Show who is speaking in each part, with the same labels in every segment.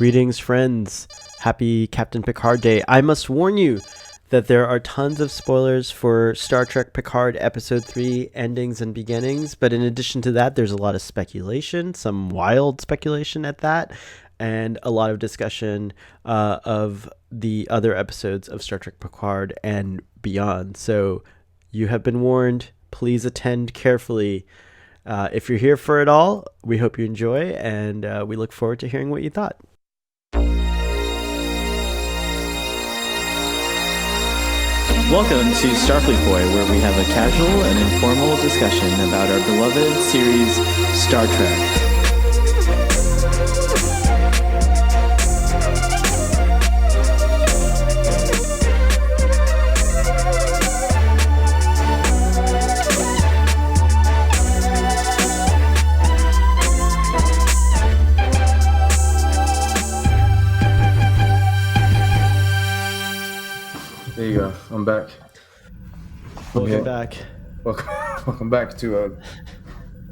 Speaker 1: Greetings, friends. Happy Captain Picard Day. I must warn you that there are tons of spoilers for Star Trek Picard Episode 3 endings and beginnings, but in addition to that, there's a lot of speculation, some wild speculation at that, and a lot of discussion of the other episodes of Star Trek Picard and beyond. So you have been warned. Please attend carefully. If you're here for it all, we hope you enjoy, and we look forward to hearing what you thought. Welcome to Starfleet Boy, where we have a casual and informal discussion about our beloved series, Star Trek.
Speaker 2: There you go. I'm back.
Speaker 1: Welcome back.
Speaker 2: Welcome back to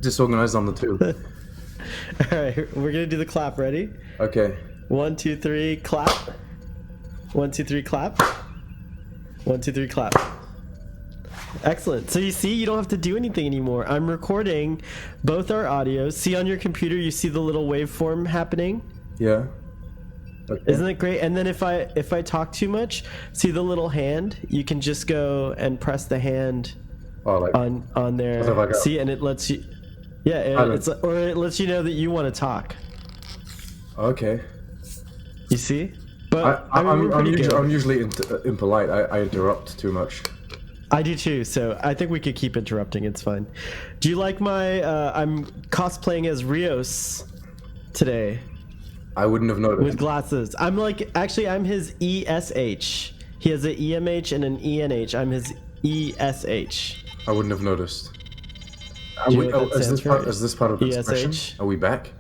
Speaker 2: Disorganized on the Tube.
Speaker 1: All right, we're gonna do the clap. Ready?
Speaker 2: Okay.
Speaker 1: 1, 2, 3, clap. 1, 2, 3, clap. 1, 2, 3, clap. Excellent. So you see, you don't have to do anything anymore. I'm recording both our audios. See on your computer, you see the little waveform happening?
Speaker 2: Yeah. Okay.
Speaker 1: Isn't it great? And then if I talk too much, see the little hand? You can just go and press the hand on there. See, and it lets you. Yeah, it lets you know that you want to talk.
Speaker 2: Okay.
Speaker 1: You see? But
Speaker 2: I'm usually impolite. I interrupt too much.
Speaker 1: I do too, so I think we could keep interrupting. It's fine. Do you like my? I'm cosplaying as Rios today.
Speaker 2: I wouldn't have noticed.
Speaker 1: With glasses. I'm his ESH. He has an EMH and an ENH. I'm his ESH.
Speaker 2: I wouldn't have noticed. Is this part of the expression? Are we back?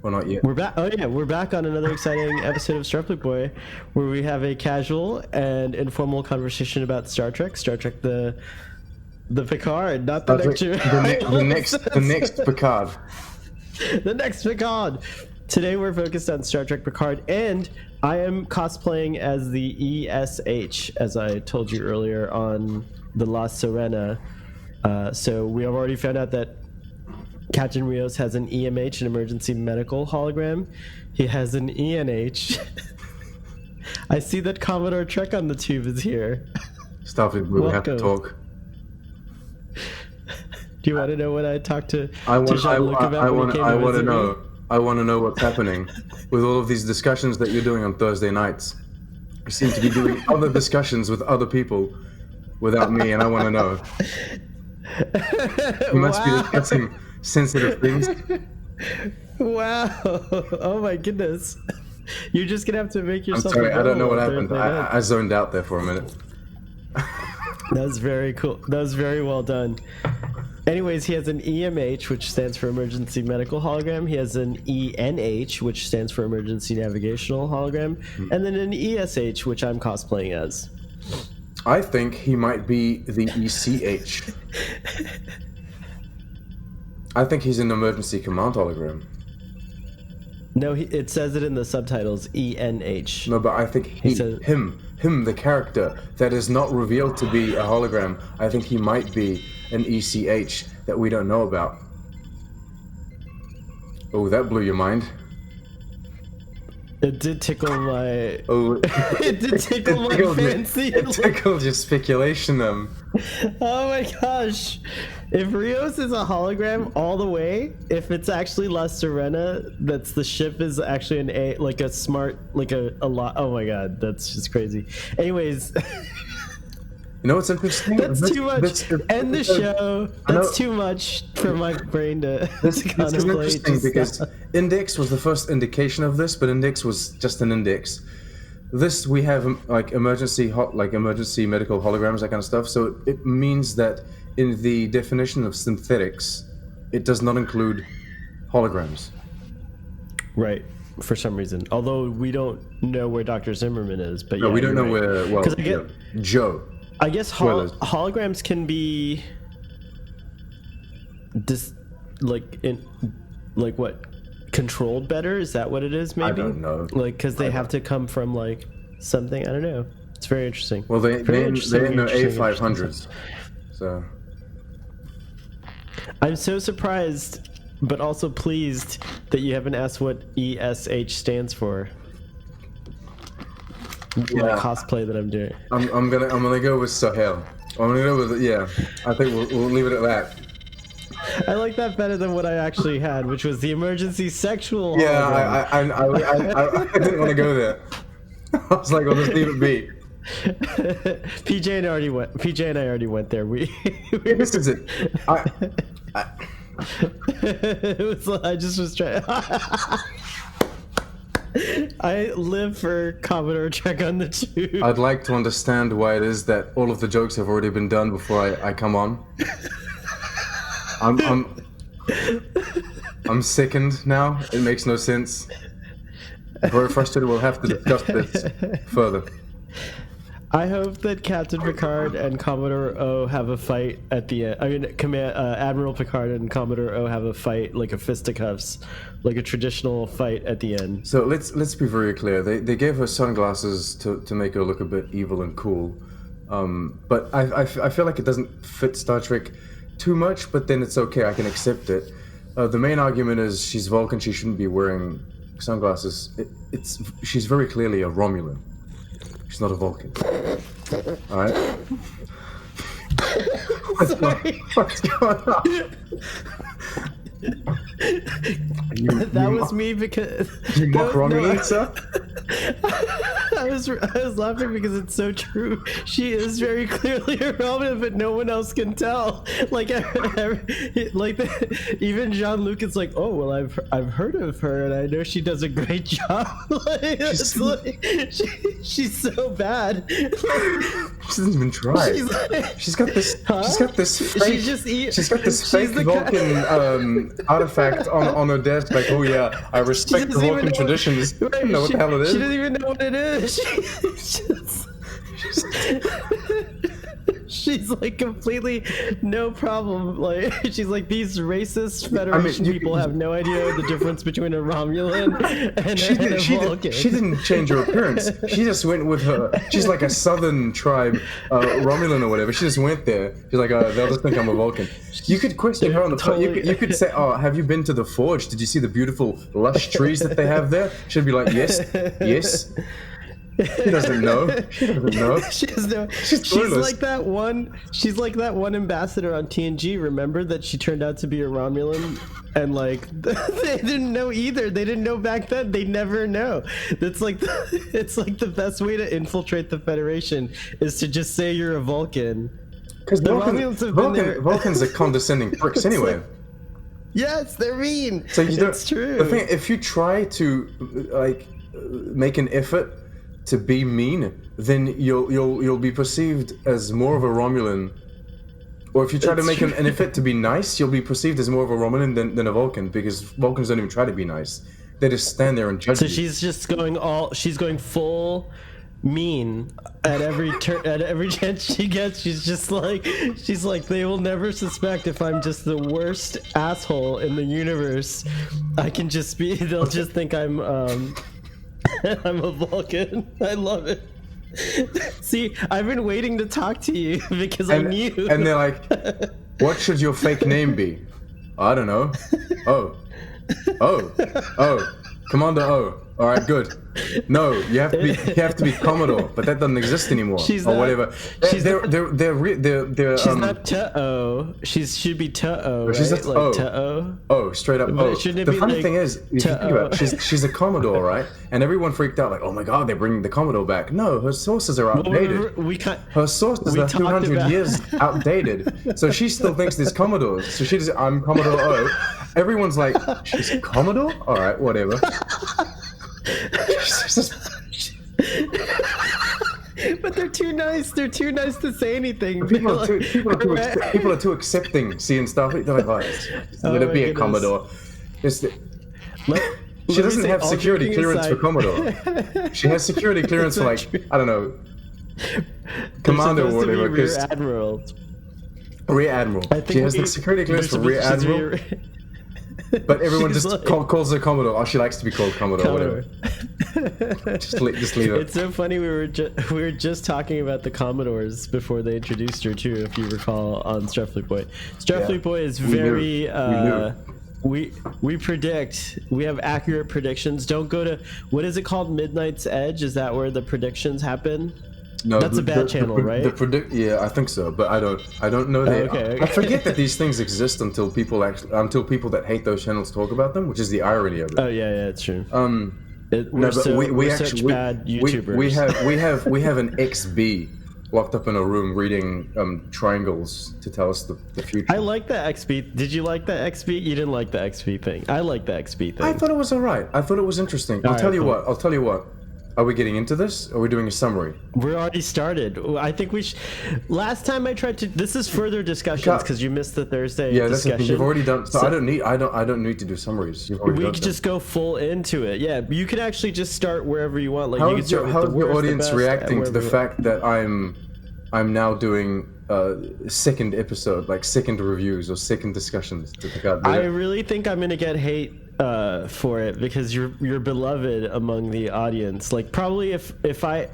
Speaker 2: Or not yet?
Speaker 1: We're back. Oh yeah, we're back on another exciting episode of Starfleet Boy, where we have a casual and informal conversation about Star Trek. Star Trek the Picard, not the next
Speaker 2: the next Picard.
Speaker 1: The next Picard. Today we're focused on Star Trek Picard, and I am cosplaying as the ESH, as I told you earlier on the La Sirena. So we have already found out that Captain Rios has an EMH, an emergency medical hologram. He has an ENH. I see that Commodore Trek on the tube is here.
Speaker 2: Starfleet, we have to talk.
Speaker 1: Do you want to know what I talked to
Speaker 2: Jean-Luc about? I want to know. I want to know what's happening with all of these discussions that you're doing on Thursday nights. You seem to be doing other discussions with other people without me, and I want to know. You must be discussing sensitive things.
Speaker 1: Wow. Oh my goodness. You're just going to have to make yourself...
Speaker 2: I'm sorry, I don't know what happened. I zoned out there for a minute.
Speaker 1: That was very cool. That was very well done. Anyways, he has an EMH, which stands for Emergency Medical Hologram. He has an ENH, which stands for Emergency Navigational Hologram. And then an ESH, which I'm cosplaying as.
Speaker 2: I think he might be the ECH. I think he's an Emergency Command Hologram.
Speaker 1: No, it says it in the subtitles, ENH.
Speaker 2: No, but I think him, the character that is not revealed to be a hologram, I think he might be an ECH that we don't know about. Oh, that blew your mind.
Speaker 1: It did tickle my...
Speaker 2: Oh,
Speaker 1: it did tickle my fancy.
Speaker 2: It tickled your speculation,
Speaker 1: Oh my gosh. If Rios is a hologram all the way, if it's actually La Sirena, that's the ship is actually a lot. Oh my god, that's just crazy. Anyways...
Speaker 2: You know what's interesting?
Speaker 1: That's too much. End the show. That's too much for my brain to contemplate.
Speaker 2: This is interesting because Index was the first indication of this, but Index was just an index. This we have like emergency medical holograms, that kind of stuff. So it means that in the definition of synthetics, it does not include holograms.
Speaker 1: Right. For some reason, although we don't know where Dr. Zimmerman is, but
Speaker 2: no,
Speaker 1: yeah,
Speaker 2: we don't know
Speaker 1: right.
Speaker 2: where. Well, Joe.
Speaker 1: I guess holograms can be what controlled better. Is that what it is? Maybe.
Speaker 2: I don't know.
Speaker 1: Like, because they have to come from like something. I don't know. It's very interesting.
Speaker 2: Well, they
Speaker 1: Very
Speaker 2: in
Speaker 1: interesting,
Speaker 2: the
Speaker 1: interesting,
Speaker 2: A500s. So
Speaker 1: I'm so surprised, but also pleased that you haven't asked what ESH stands for. My cosplay that I'm doing.
Speaker 2: I'm gonna go with Sahel. I'm gonna go with I think we'll leave it at that.
Speaker 1: I like that better than what I actually had, which was the emergency sexual.
Speaker 2: Yeah, I didn't want to go there. I was like, I'll just leave it be.
Speaker 1: PJ and I already went there.
Speaker 2: This is it.
Speaker 1: I just was trying. I live for Commodore Check on the Tube.
Speaker 2: I'd like to understand why it is that all of the jokes have already been done before I come on. I'm sickened now. It makes no sense. Very frustrated. We'll have to discuss this further.
Speaker 1: I hope that Captain Picard and Commodore O have a fight at the end. I mean, Admiral Picard and Commodore O have a fight, like a fisticuffs, like a traditional fight at the end.
Speaker 2: So let's be very clear. They gave her sunglasses to make her look a bit evil and cool, but I feel like it doesn't fit Star Trek too much. But then it's okay. I can accept it. The main argument is she's Vulcan. She shouldn't be wearing sunglasses. She's very clearly a Romulan. She's not a Vulcan. All right. What's going on?
Speaker 1: That was me because
Speaker 2: you mock Romulans, sir?
Speaker 1: I was laughing because it's so true. She is very clearly a Romulan, but no one else can tell. Like even Jean-Luc is like, oh well, I've heard of her and I know she does a great job. She's so bad.
Speaker 2: She doesn't even try. She's got this. Huh? She's got this fake. She's got this fake Vulcan artifact on her desk. Like, oh yeah, I respect the Vulcan traditions. I don't know what the hell it is.
Speaker 1: She doesn't even know what it is. She's like completely no problem. Like she's like, these racist Federation people have no idea the difference between a Romulan and a Vulcan.
Speaker 2: She didn't change her appearance. She just went with her. She's like a southern tribe, Romulan or whatever. She just went there. She's like, they'll just think I'm a Vulcan. You could question her on the phone. You could say, oh, have you been to the Forge? Did you see the beautiful lush trees that they have there? She'd be like, yes, yes. She doesn't know. She doesn't know.
Speaker 1: She's like that one. She's like that one ambassador on TNG. Remember that she turned out to be a Romulan, and like they didn't know either. They didn't know back then. They never know. It's like the best way to infiltrate the Federation is to just say you're a Vulcan.
Speaker 2: Because Vulcans are condescending pricks anyway.
Speaker 1: Yes, they're mean.
Speaker 2: So
Speaker 1: it's true.
Speaker 2: The thing, if you try to like make an effort to be mean, then you'll be perceived as more of a Romulan. Or if you try to make an effort to be nice, you'll be perceived as more of a Romulan than a Vulcan, because Vulcans don't even try to be nice. They just stand there and judge you.
Speaker 1: So she's going full mean at every chance she gets. She's like they will never suspect if I'm just the worst asshole in the universe. They'll just think I'm I'm a Vulcan. I love it. See, I've been waiting to talk to you because I knew.
Speaker 2: And they're like, what should your fake name be? I don't know. Oh. Commander O. All right, good. No, you have to be Commodore, but that doesn't exist anymore.
Speaker 1: She's
Speaker 2: or
Speaker 1: not,
Speaker 2: whatever.
Speaker 1: She's
Speaker 2: they're
Speaker 1: she's not T-O. She should be T-O, right?
Speaker 2: She's just
Speaker 1: like T-O.
Speaker 2: Oh, straight up.
Speaker 1: But
Speaker 2: O. The funny thing is, if you think about it, she's a Commodore, right? And everyone freaked out, like, oh my god, they're bringing the Commodore back. No, her sources are outdated. Her sources are 200 years outdated. So she still thinks there's Commodores. So she just, I'm Commodore O. Everyone's like, she's a Commodore? All right, whatever.
Speaker 1: But they're too nice. They're too nice to say anything.
Speaker 2: People are too accepting seeing Starfleet. They're like, let it be a Commodore. She doesn't have security clearance for Commodore. She has security clearance for, like, I don't know, Commander or whatever.
Speaker 1: Rear Admiral.
Speaker 2: Rear Admiral. She has the security clearance for Rear Admiral. But everyone
Speaker 1: She's
Speaker 2: just
Speaker 1: like-
Speaker 2: calls her Commodore. Oh, she likes to be called Commodore.
Speaker 1: Commodore.
Speaker 2: Whatever. Just leave it.
Speaker 1: It's so funny. We were just talking about the Commodores before they introduced her too, if you recall, on Starfleet Boy. Starfleet Boy is very. We predict. We have accurate predictions. Don't go to what is it called? Midnight's Edge. Is that where the predictions happen?
Speaker 2: No,
Speaker 1: that's a bad channel, right?
Speaker 2: Yeah, I think so, but I don't know.
Speaker 1: Okay.
Speaker 2: I forget that these things exist until people that hate those channels talk about them, which is the irony of it.
Speaker 1: Oh yeah, it's true.
Speaker 2: We're such
Speaker 1: bad YouTubers.
Speaker 2: We have an XB locked up in a room reading triangles to tell us the future.
Speaker 1: I like the XP. Did you like the XP? You didn't like the XP thing. I like the XP thing.
Speaker 2: I thought it was alright. I thought it was interesting. I'll tell you what. Are we getting into this? Or are we doing a summary?
Speaker 1: We're already started. I think we should. Last time I tried to. This is further discussions because you missed the Thursday discussion.
Speaker 2: You've already done. So I don't need to do summaries. You've already
Speaker 1: we
Speaker 2: done
Speaker 1: could
Speaker 2: them.
Speaker 1: just go full into it. Yeah, you can actually just start wherever you want. Like
Speaker 2: How
Speaker 1: you can
Speaker 2: is
Speaker 1: start
Speaker 2: your,
Speaker 1: with the worst,
Speaker 2: audience
Speaker 1: the best,
Speaker 2: reacting to the
Speaker 1: wherever-
Speaker 2: fact that I'm now doing second episode, like second reviews or second discussions to pick out?
Speaker 1: I really think I'm gonna get hate for it because you're beloved among the audience. Like probably if I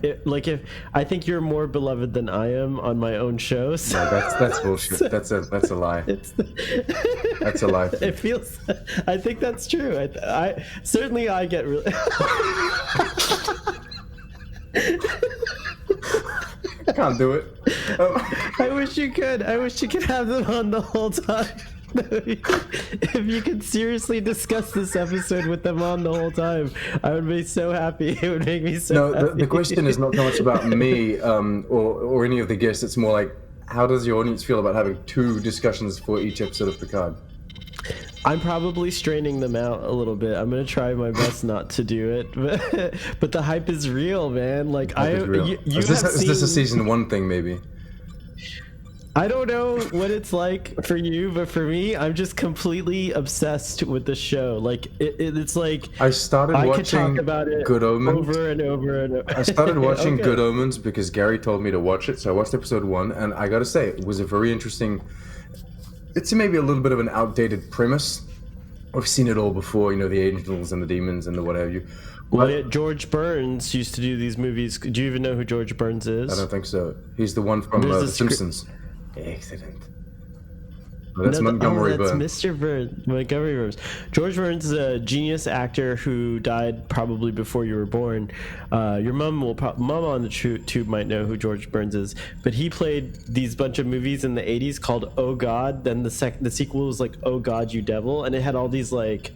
Speaker 1: think you're more beloved than I am on my own shows.
Speaker 2: No, that's bullshit. That's a lie. That's a lie.
Speaker 1: It feels. I think that's true. I certainly I get really.
Speaker 2: I can't do it.
Speaker 1: I wish you could. I wish you could have them on the whole time. If you could seriously discuss this episode with them on the whole time, I would be so happy. It would make me so happy.
Speaker 2: The question is not so much about me or any of the guests. It's more like, how does your audience feel about having two discussions for each episode of Picard?
Speaker 1: I'm probably straining them out a little bit. I'm gonna try my best not to do it, but the hype is real, man. Like
Speaker 2: Is this a season 1 thing, maybe?
Speaker 1: I don't know what it's like for you, but for me, I'm just completely obsessed with the show. Like it's like
Speaker 2: I started watching
Speaker 1: could talk about it
Speaker 2: Good Omens
Speaker 1: over and over and over.
Speaker 2: I started watching
Speaker 1: Okay.
Speaker 2: Good Omens because Gary told me to watch it. So I watched episode 1, and I gotta say, it was a very interesting. It's maybe a little bit of an outdated premise. I've seen it all before, the angels and the demons and the what have you.
Speaker 1: Well, yeah, George Burns used to do these movies. Do you even know who George Burns is?
Speaker 2: I don't think so. He's the one from
Speaker 1: There's
Speaker 2: The
Speaker 1: a script-
Speaker 2: Simpsons. Excellent. Oh, that's Montgomery
Speaker 1: that's
Speaker 2: Burns.
Speaker 1: Mr. Burns. Montgomery Burns. George Burns is a genius actor who died probably before you were born. Your mom on the tube might know who George Burns is, but he played these bunch of movies in the 80s called Oh God. Then the sequel was like Oh God, You Devil, and it had all these like.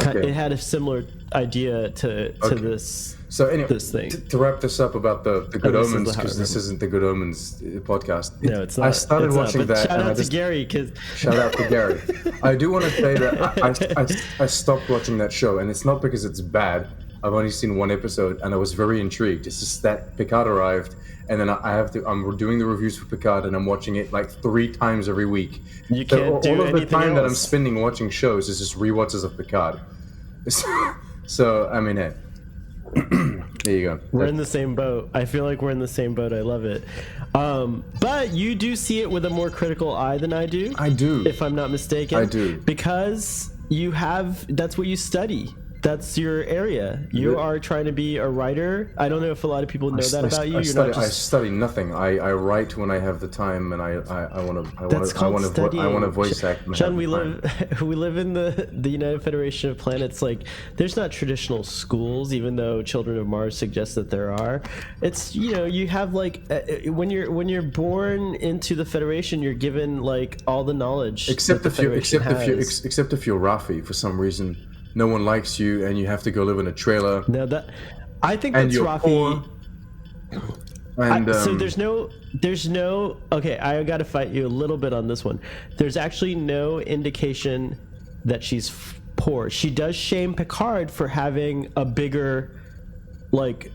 Speaker 2: Okay.
Speaker 1: It had a similar idea to this.
Speaker 2: So anyway,
Speaker 1: this thing.
Speaker 2: to wrap this up about the Good
Speaker 1: this is
Speaker 2: Omens,
Speaker 1: the
Speaker 2: because this isn't the Good Omens podcast.
Speaker 1: No, it's not.
Speaker 2: I started
Speaker 1: It's not,
Speaker 2: watching
Speaker 1: but
Speaker 2: that,
Speaker 1: shout
Speaker 2: and
Speaker 1: out to Gary, because
Speaker 2: shout out to Gary. I do want to say that I stopped watching that show, and it's not because it's bad. I've only seen one episode, and I was very intrigued. It's just that Picard arrived, and then I'm doing the reviews for Picard, and I'm watching it like 3 times every week.
Speaker 1: You can't do
Speaker 2: all of the
Speaker 1: anything
Speaker 2: time that I'm
Speaker 1: else.
Speaker 2: spending watching shows is just rewatches of Picard. So I mean, hey, there you go.
Speaker 1: we're in the same boat. I feel like we're in the same boat. I love it. But you do see it with a more critical eye than I do.
Speaker 2: I do.
Speaker 1: If I'm not mistaken.
Speaker 2: I do.
Speaker 1: Because that's what you study. That's your area. You are trying to be a writer. I don't know if a lot of people know that about you.
Speaker 2: I study nothing. I write when I have the time, and I want to voice act. when I
Speaker 1: Sean,
Speaker 2: have
Speaker 1: we
Speaker 2: the time.
Speaker 1: live in the United Federation of Planets. Like, there's not traditional schools, even though Children of Mars suggests that there are. It's you have like when you're born into the Federation, you're given like all the knowledge.
Speaker 2: Except
Speaker 1: that the
Speaker 2: if you're
Speaker 1: Federation has.
Speaker 2: except if you're Rafi for some reason. No one likes you, and you have to go live in a trailer.
Speaker 1: No, I think
Speaker 2: And
Speaker 1: that's
Speaker 2: you're
Speaker 1: Rafi.
Speaker 2: poor. And
Speaker 1: So there's no. Okay, I got to fight you a little bit on this one. There's actually no indication that she's poor. She does shame Picard for having a bigger, like,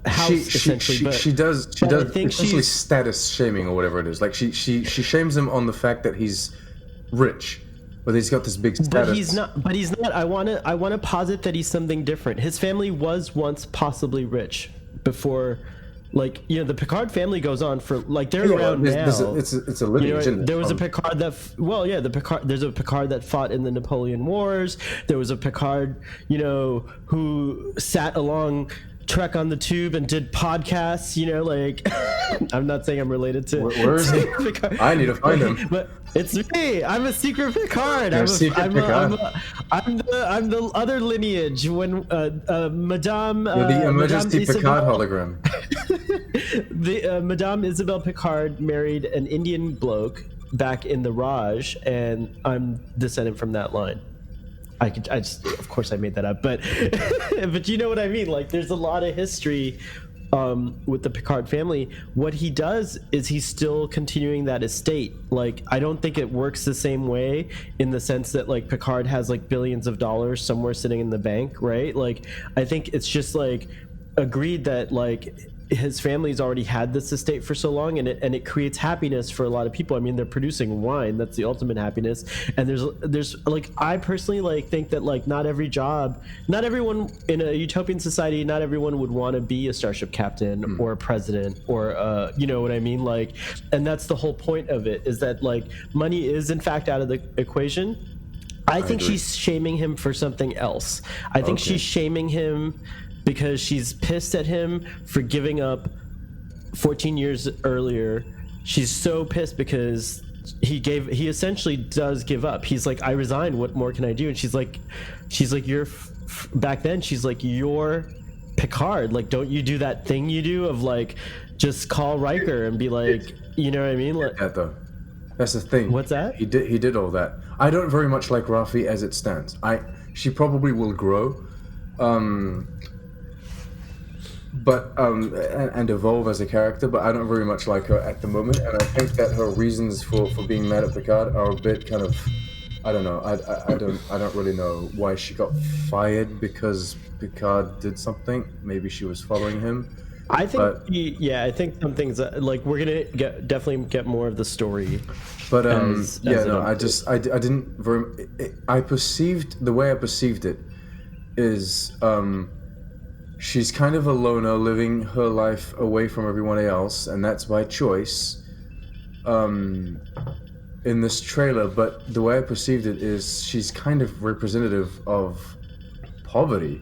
Speaker 1: house essentially.
Speaker 2: she does.
Speaker 1: I think
Speaker 2: essentially
Speaker 1: she's
Speaker 2: status shaming or whatever it is. Like she shames him on the fact that he's rich, but he's got this big status.
Speaker 1: But he's not. I want to posit that he's something different. His family was once possibly rich before like, you know, the Picard family goes on for like they're
Speaker 2: Yeah,
Speaker 1: around now.
Speaker 2: it's a lineage.
Speaker 1: You know,
Speaker 2: isn't it?
Speaker 1: there was a Picard that, there's a Picard that fought in the Napoleon Wars. There was a Picard, you know, who sat along Trek on the Tube and did podcasts, you know, like I'm not saying I'm related to
Speaker 2: Where is he?
Speaker 1: Picard.
Speaker 2: I need to find him.
Speaker 1: But it's me. I'm a secret Picard.
Speaker 2: I'm the
Speaker 1: other lineage when Madame
Speaker 2: You're the emergency
Speaker 1: Madame
Speaker 2: Picard
Speaker 1: Isabel,
Speaker 2: hologram.
Speaker 1: the Madame Isabel Picard married an Indian bloke back in the Raj, and I'm descended from that line. I just, of course I made that up, but but you know what I mean. Like, there's a lot of history with the Picard family. What he does is he's still continuing that estate. Like, I don't think it works the same way in the sense that like Picard has like billions of dollars somewhere sitting in the bank, right? Like, I think it's just like agreed that like his family's already had this estate for so long, and it creates happiness for a lot of people. I mean, they're producing wine, that's the ultimate happiness. And there's like, I personally like think that like not everyone in a utopian society, not everyone would want to be a starship captain or a president or you know what I mean, like, and that's the whole point of it, is that like money is in fact out of the equation. I think
Speaker 2: agree.
Speaker 1: she's shaming him for something else. I think she's shaming him because she's pissed at him for giving up 14 years earlier. She's so pissed because he essentially does give up. He's like, I resigned, what more can I do? And she's like you're back then she's like, you're Picard, like, don't you do that thing you do of like just call Riker and be like, you know what I mean? Like,
Speaker 2: That though, that's the thing.
Speaker 1: What's that?
Speaker 2: He did all that. I don't very much like Rafi as it stands. She probably will grow, but and evolve as a character, but I don't very much like her at the moment, and I think that her reasons for being mad at Picard are a bit kind of, I don't know. I don't really know why she got fired because Picard did something. Maybe she was following him.
Speaker 1: I think I think some things like we're gonna definitely get more of the story.
Speaker 2: But I didn't very. I perceived the way I perceived it is she's kind of a loner, living her life away from everyone else, and that's by choice. In this trailer, but the way I perceived it is she's kind of representative of poverty,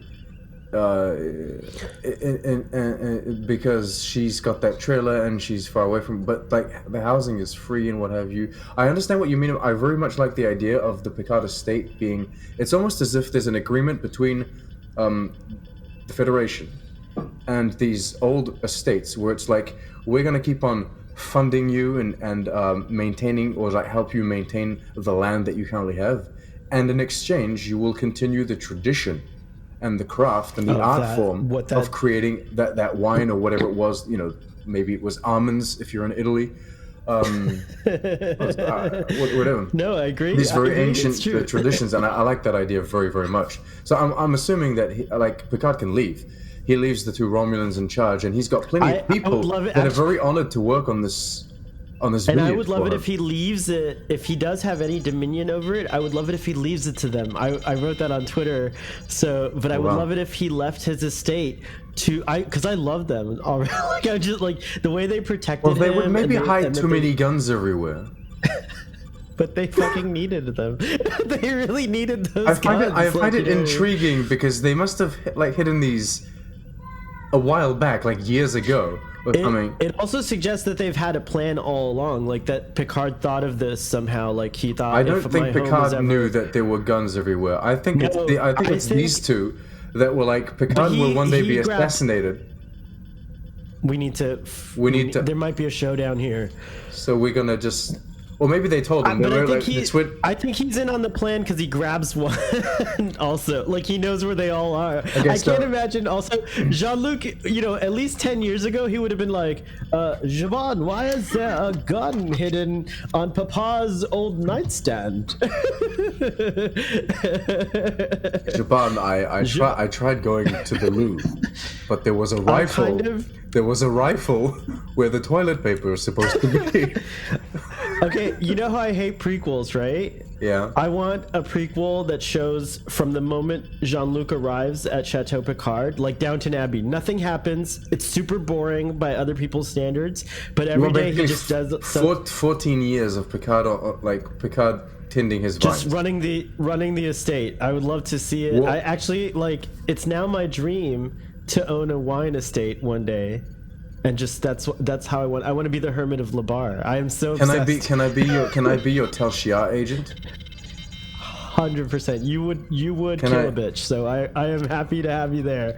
Speaker 2: because she's got that trailer and she's far away from. But like the housing is free and what have you. I understand what you mean. I very much like the idea of the Picard estate being. It's almost as if there's an agreement between the Federation and these old estates where it's like, we're going to keep on funding you and maintaining, or like help you maintain the land that you currently have, and in exchange you will continue the tradition and the craft and the art form of creating that wine or whatever it was, you know, maybe it was almonds if you're in Italy, whatever.
Speaker 1: No, I agree.
Speaker 2: These very ancient traditions, and I like that idea very, very much. So I'm assuming that Picard can leave. He leaves the two Romulans in charge, and he's got plenty of people that are very honored to work on this. And
Speaker 1: I would love it if he leaves it. If he does have any dominion over it, I would love it if he leaves it to them. I wrote that on Twitter. But I would love it if he left his estate because I love them already. Like, I just like the way they protected him.
Speaker 2: Well, they would maybe hide too many guns everywhere.
Speaker 1: But they fucking needed them. They really needed those guns.
Speaker 2: I find it intriguing because they must have hidden these a while back, like years ago.
Speaker 1: It also suggests that they've had a plan all along, like that Picard thought of this somehow. Like he thought.
Speaker 2: I don't think Picard knew that there were guns everywhere. I think it's these two that were like, Picard will one day be assassinated.
Speaker 1: We need to. There might be a showdown here.
Speaker 2: So we're gonna just. Or maybe they told him.
Speaker 1: But I think he's in on the plan because he grabs one. Also, like he knows where they all are. I can't imagine. Also, Jean-Luc, at least 10 years ago, he would have been like, Javon, why is there a gun hidden on Papa's old nightstand?
Speaker 2: Javon, I tried going to the Louvre, but there was a rifle. There was a rifle where the toilet paper is supposed to be.
Speaker 1: Okay, you know how I hate prequels, right?
Speaker 2: Yeah.
Speaker 1: I want a prequel that shows from the moment Jean-Luc arrives at Chateau Picard, like Downton Abbey. Nothing happens. It's super boring by other people's standards, but every day he just does
Speaker 2: 14 years of Picard, like Picard tending his vines.
Speaker 1: Just running the estate. I would love to see it. I actually like. It's now my dream to own a wine estate one day, and just that's how I want. I want to be the Hermit of Labar. I am so obsessed.
Speaker 2: Can I be your Tel Shiar agent?
Speaker 1: 100%. You would kill a bitch. So I am happy to have you there.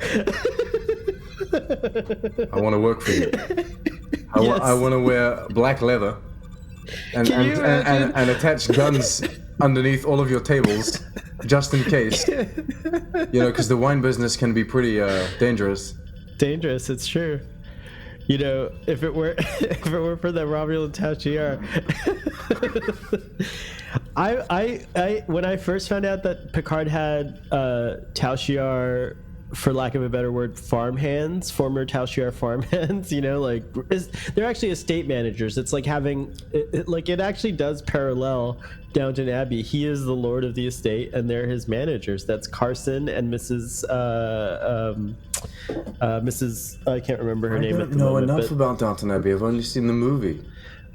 Speaker 2: I want to work for you. I want to wear black leather. And attach guns underneath all of your tables, just in case. Because the wine business can be pretty dangerous.
Speaker 1: Dangerous, it's true. If it were for the Romulan Tashiar, I when I first found out that Picard had Tashiar, for lack of a better word, farmhands, former Tashiar farmhands, they're actually estate managers. It's like having, it actually does parallel Downton Abbey. He is the lord of the estate, and they're his managers. That's Carson and Mrs. I can't remember her name. I don't know
Speaker 2: enough about Downton Abbey. I've only seen the movie.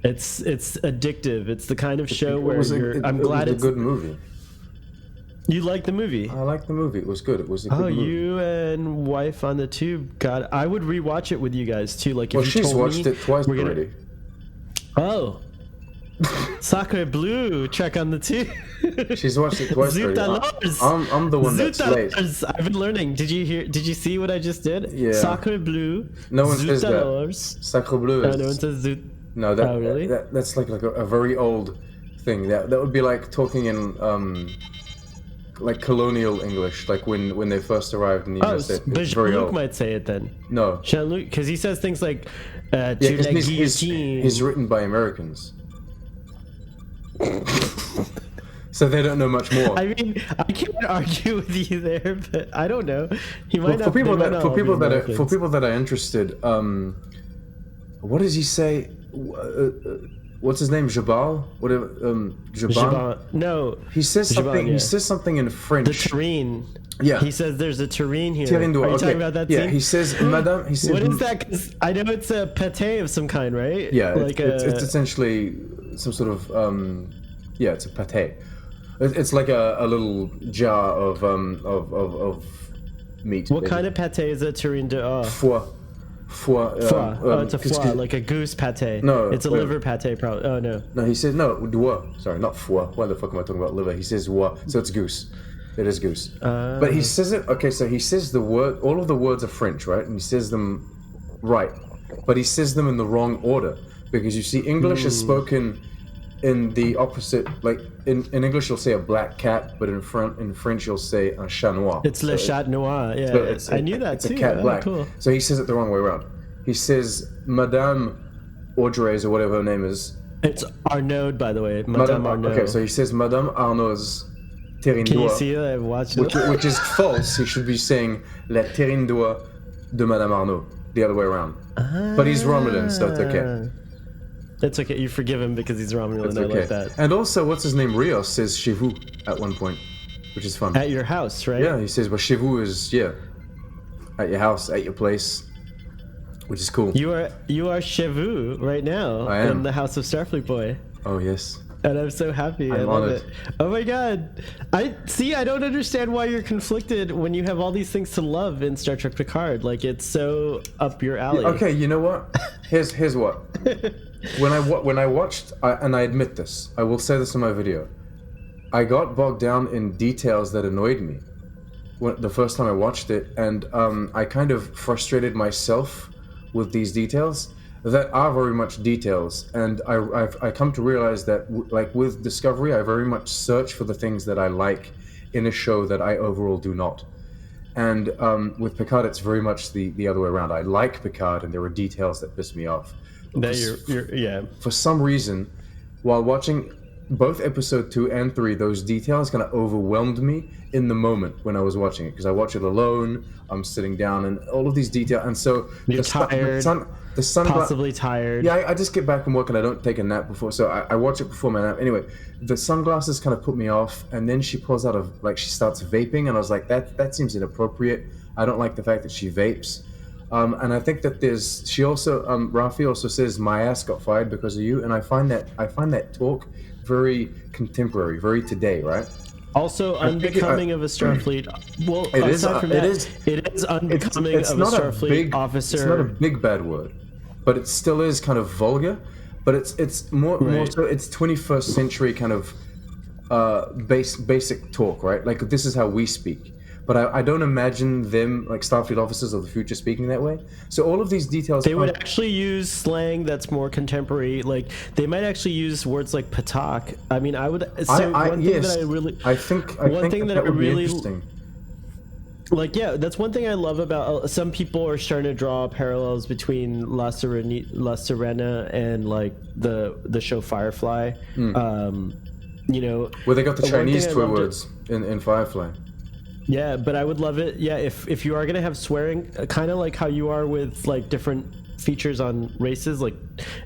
Speaker 1: It's addictive. It's the kind of show where I'm glad
Speaker 2: it's a good movie.
Speaker 1: You like the movie?
Speaker 2: I like the movie. It was good. It was a good movie.
Speaker 1: You and wife on the tube. God, I would rewatch it with you guys too. Like,
Speaker 2: if she's watched it twice already.
Speaker 1: Oh, Sacre Bleu, Trek on the tube.
Speaker 2: She's watched it twice already. I'm the one that's late.
Speaker 1: I've been learning. Did you see what I just did?
Speaker 2: Yeah.
Speaker 1: Sacre Bleu.
Speaker 2: No one says that. Sacre Bleu.
Speaker 1: No one says Zut.
Speaker 2: No, really? That's like a very old thing. That would be like talking in like colonial English, like when they first arrived in the United States.
Speaker 1: But Jean-Luc might say it then.
Speaker 2: No.
Speaker 1: Jean-Luc, because he says things like,
Speaker 2: he's written by Americans. So they don't know much more.
Speaker 1: I mean, I can't argue with you there, but I don't know. He might
Speaker 2: for people that are interested, what does he say? What's his name? Jabal? Whatever. Jaban?
Speaker 1: No.
Speaker 2: He says something. He says something in French.
Speaker 1: The terrine.
Speaker 2: Yeah.
Speaker 1: He says there's a terrine here.
Speaker 2: Terrine
Speaker 1: Are you talking about that scene?
Speaker 2: Yeah. He says, Madame. He says.
Speaker 1: What is that? 'Cause I know it's a pâté of some kind, right?
Speaker 2: Yeah. It's essentially some sort of. It's a pâté. It's like a little jar of meat.
Speaker 1: What kind of pâté is a terrine de
Speaker 2: foie? Foie.
Speaker 1: It's a foie, like a goose pâté.
Speaker 2: No,
Speaker 1: it's a liver pâté, probably. Oh no.
Speaker 2: No, he said no. Doigt. Sorry, not foie. Why the fuck am I talking about liver? He says oie, so it's goose. It is goose. But he says it. Okay, so he says the word. All of the words are French, right? And he says them right, but he says them in the wrong order because you see, English is spoken in the opposite. Like in English, you'll say a black cat, but in French, you'll say un chat noir.
Speaker 1: It's le chat noir. Yeah, I knew that too.
Speaker 2: It's a cat black.
Speaker 1: Cool.
Speaker 2: So he says it the wrong way around. He says Madame Audrey's or whatever her name is.
Speaker 1: It's Arnaud, by the way. Madame Arnaud.
Speaker 2: Okay, so he says Madame Arnaud's terrine d'oie.
Speaker 1: Can you see that? I've watched it.
Speaker 2: Which is false. He should be saying La terrine d'oie de Madame Arnaud, the other way around. But he's Romulan, so it's okay.
Speaker 1: It's okay. You forgive him because he's Romulan. I like that.
Speaker 2: And also, what's his name? Rios says chez vous at one point, which is fun.
Speaker 1: At your house, right?
Speaker 2: Yeah, he says, well, chez vous is, at your house, at your place, which is cool.
Speaker 1: You are chez vous right now.
Speaker 2: I am.
Speaker 1: In the house of Starfleet Boy.
Speaker 2: Oh, yes.
Speaker 1: And I'm so happy. I love it. Oh my god. I don't understand why you're conflicted when you have all these things to love in Star Trek Picard. Like, it's so up your alley.
Speaker 2: Okay, you know what? Here's what. When I watched, and I admit this, I will say this in my video, I got bogged down in details that annoyed me the first time I watched it, and I kind of frustrated myself with these details that are very much details, and I come to realize that like with Discovery, I very much search for the things that I like in a show that I overall do not. And with Picard, it's very much the other way around. I like Picard, and there are details that piss me off.
Speaker 1: For some
Speaker 2: reason, while watching both episode 2 and 3, those details kind of overwhelmed me in the moment when I was watching it, because I watch it alone. I'm sitting down, and all of these details, and so
Speaker 1: You're tired,
Speaker 2: the sun,
Speaker 1: possibly tired.
Speaker 2: Yeah, I just get back from work and I don't take a nap before, so I watch it before my nap. Anyway, the sunglasses kind of put me off, and then she pulls out she starts vaping, and I was like, that seems inappropriate. I don't like the fact that she vapes. And I think that she also, Rafi also says, my ass got fired because of you, and I find that talk very contemporary, very today, right?
Speaker 1: Also unbecoming of a Starfleet. Well,
Speaker 2: it
Speaker 1: aside
Speaker 2: is.
Speaker 1: from that, it is unbecoming of a Starfleet officer.
Speaker 2: It's not a big bad word, but it still is kind of vulgar. But it's more so it's 21st century kind of basic talk, right? Like, this is how we speak. But I don't imagine them, like Starfleet officers of the future, speaking that way. So all of these details...
Speaker 1: They would actually use slang that's more contemporary. Like, they might actually use words like patak. I mean, I would... So one thing that I really...
Speaker 2: I think that would be interesting.
Speaker 1: Like, yeah, that's one thing I love about... some people are starting to draw parallels between La Sirena and, like, the show Firefly. You know...
Speaker 2: Where they got the Chinese words in Firefly.
Speaker 1: Yeah, but I would love it. Yeah, if you are gonna have swearing, kind of like how you are with like different features on races, like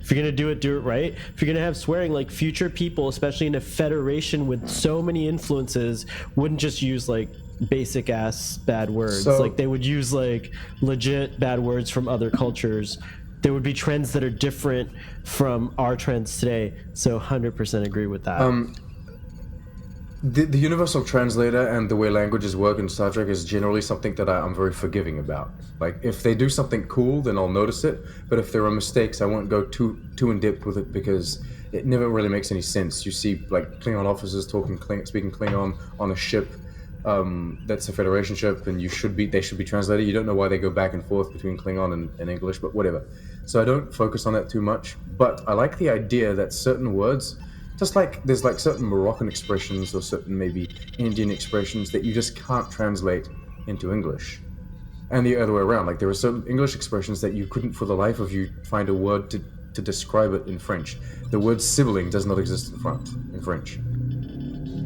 Speaker 1: if you're gonna do it right. If you're gonna have swearing, like future people, especially in a federation with so many influences, wouldn't just use like basic ass bad words. Like they would use like legit bad words from other cultures. There would be trends that are different from our trends today. So 100% agree with that.
Speaker 2: The Universal Translator and the way languages work in Star Trek is generally something that I'm very forgiving about. Like, if they do something cool, then I'll notice it. But if there are mistakes, I won't go too in depth with it, because it never really makes any sense. You see, like, Klingon officers speaking Klingon on a ship that's a Federation ship, and they should be translated. You don't know why they go back and forth between Klingon and English, but whatever. So I don't focus on that too much. But I like the idea that certain words... Just like there's like certain Moroccan expressions or certain maybe Indian expressions that you just can't translate into English. And the other way around, like there are certain English expressions that you couldn't for the life of you find a word to describe it in French. The word sibling does not exist in French.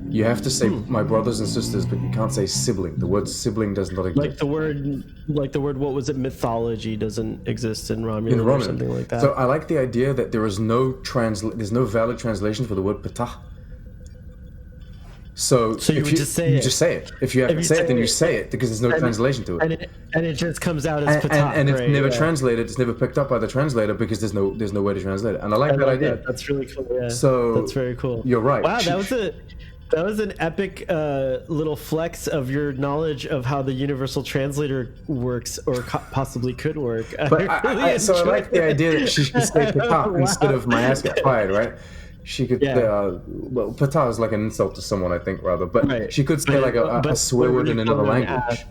Speaker 2: You have to say my brothers and sisters, but you can't say sibling. The word sibling does not exist.
Speaker 1: Like the word, what was it? Mythology doesn't exist in Romulan or something like that.
Speaker 2: So I like the idea that there is there's no valid translation for the word patah. So
Speaker 1: you would just say it.
Speaker 2: You just say it. If you have to say it, then you say it, because there's no translation to it.
Speaker 1: And it just comes out as patah.
Speaker 2: And it's never translated. It's never picked up by the translator, because there's no way to translate it. And I like that idea.
Speaker 1: That's really cool. Yeah.
Speaker 2: So
Speaker 1: that's very cool.
Speaker 2: You're right.
Speaker 1: Wow, that was an epic little flex of your knowledge of how the Universal Translator works, or possibly could work.
Speaker 2: But I like the idea that she could say patah instead of my ass got fired, right? She could, well, patah is like an insult to someone, I think, rather. But she could say like a swear word in another language.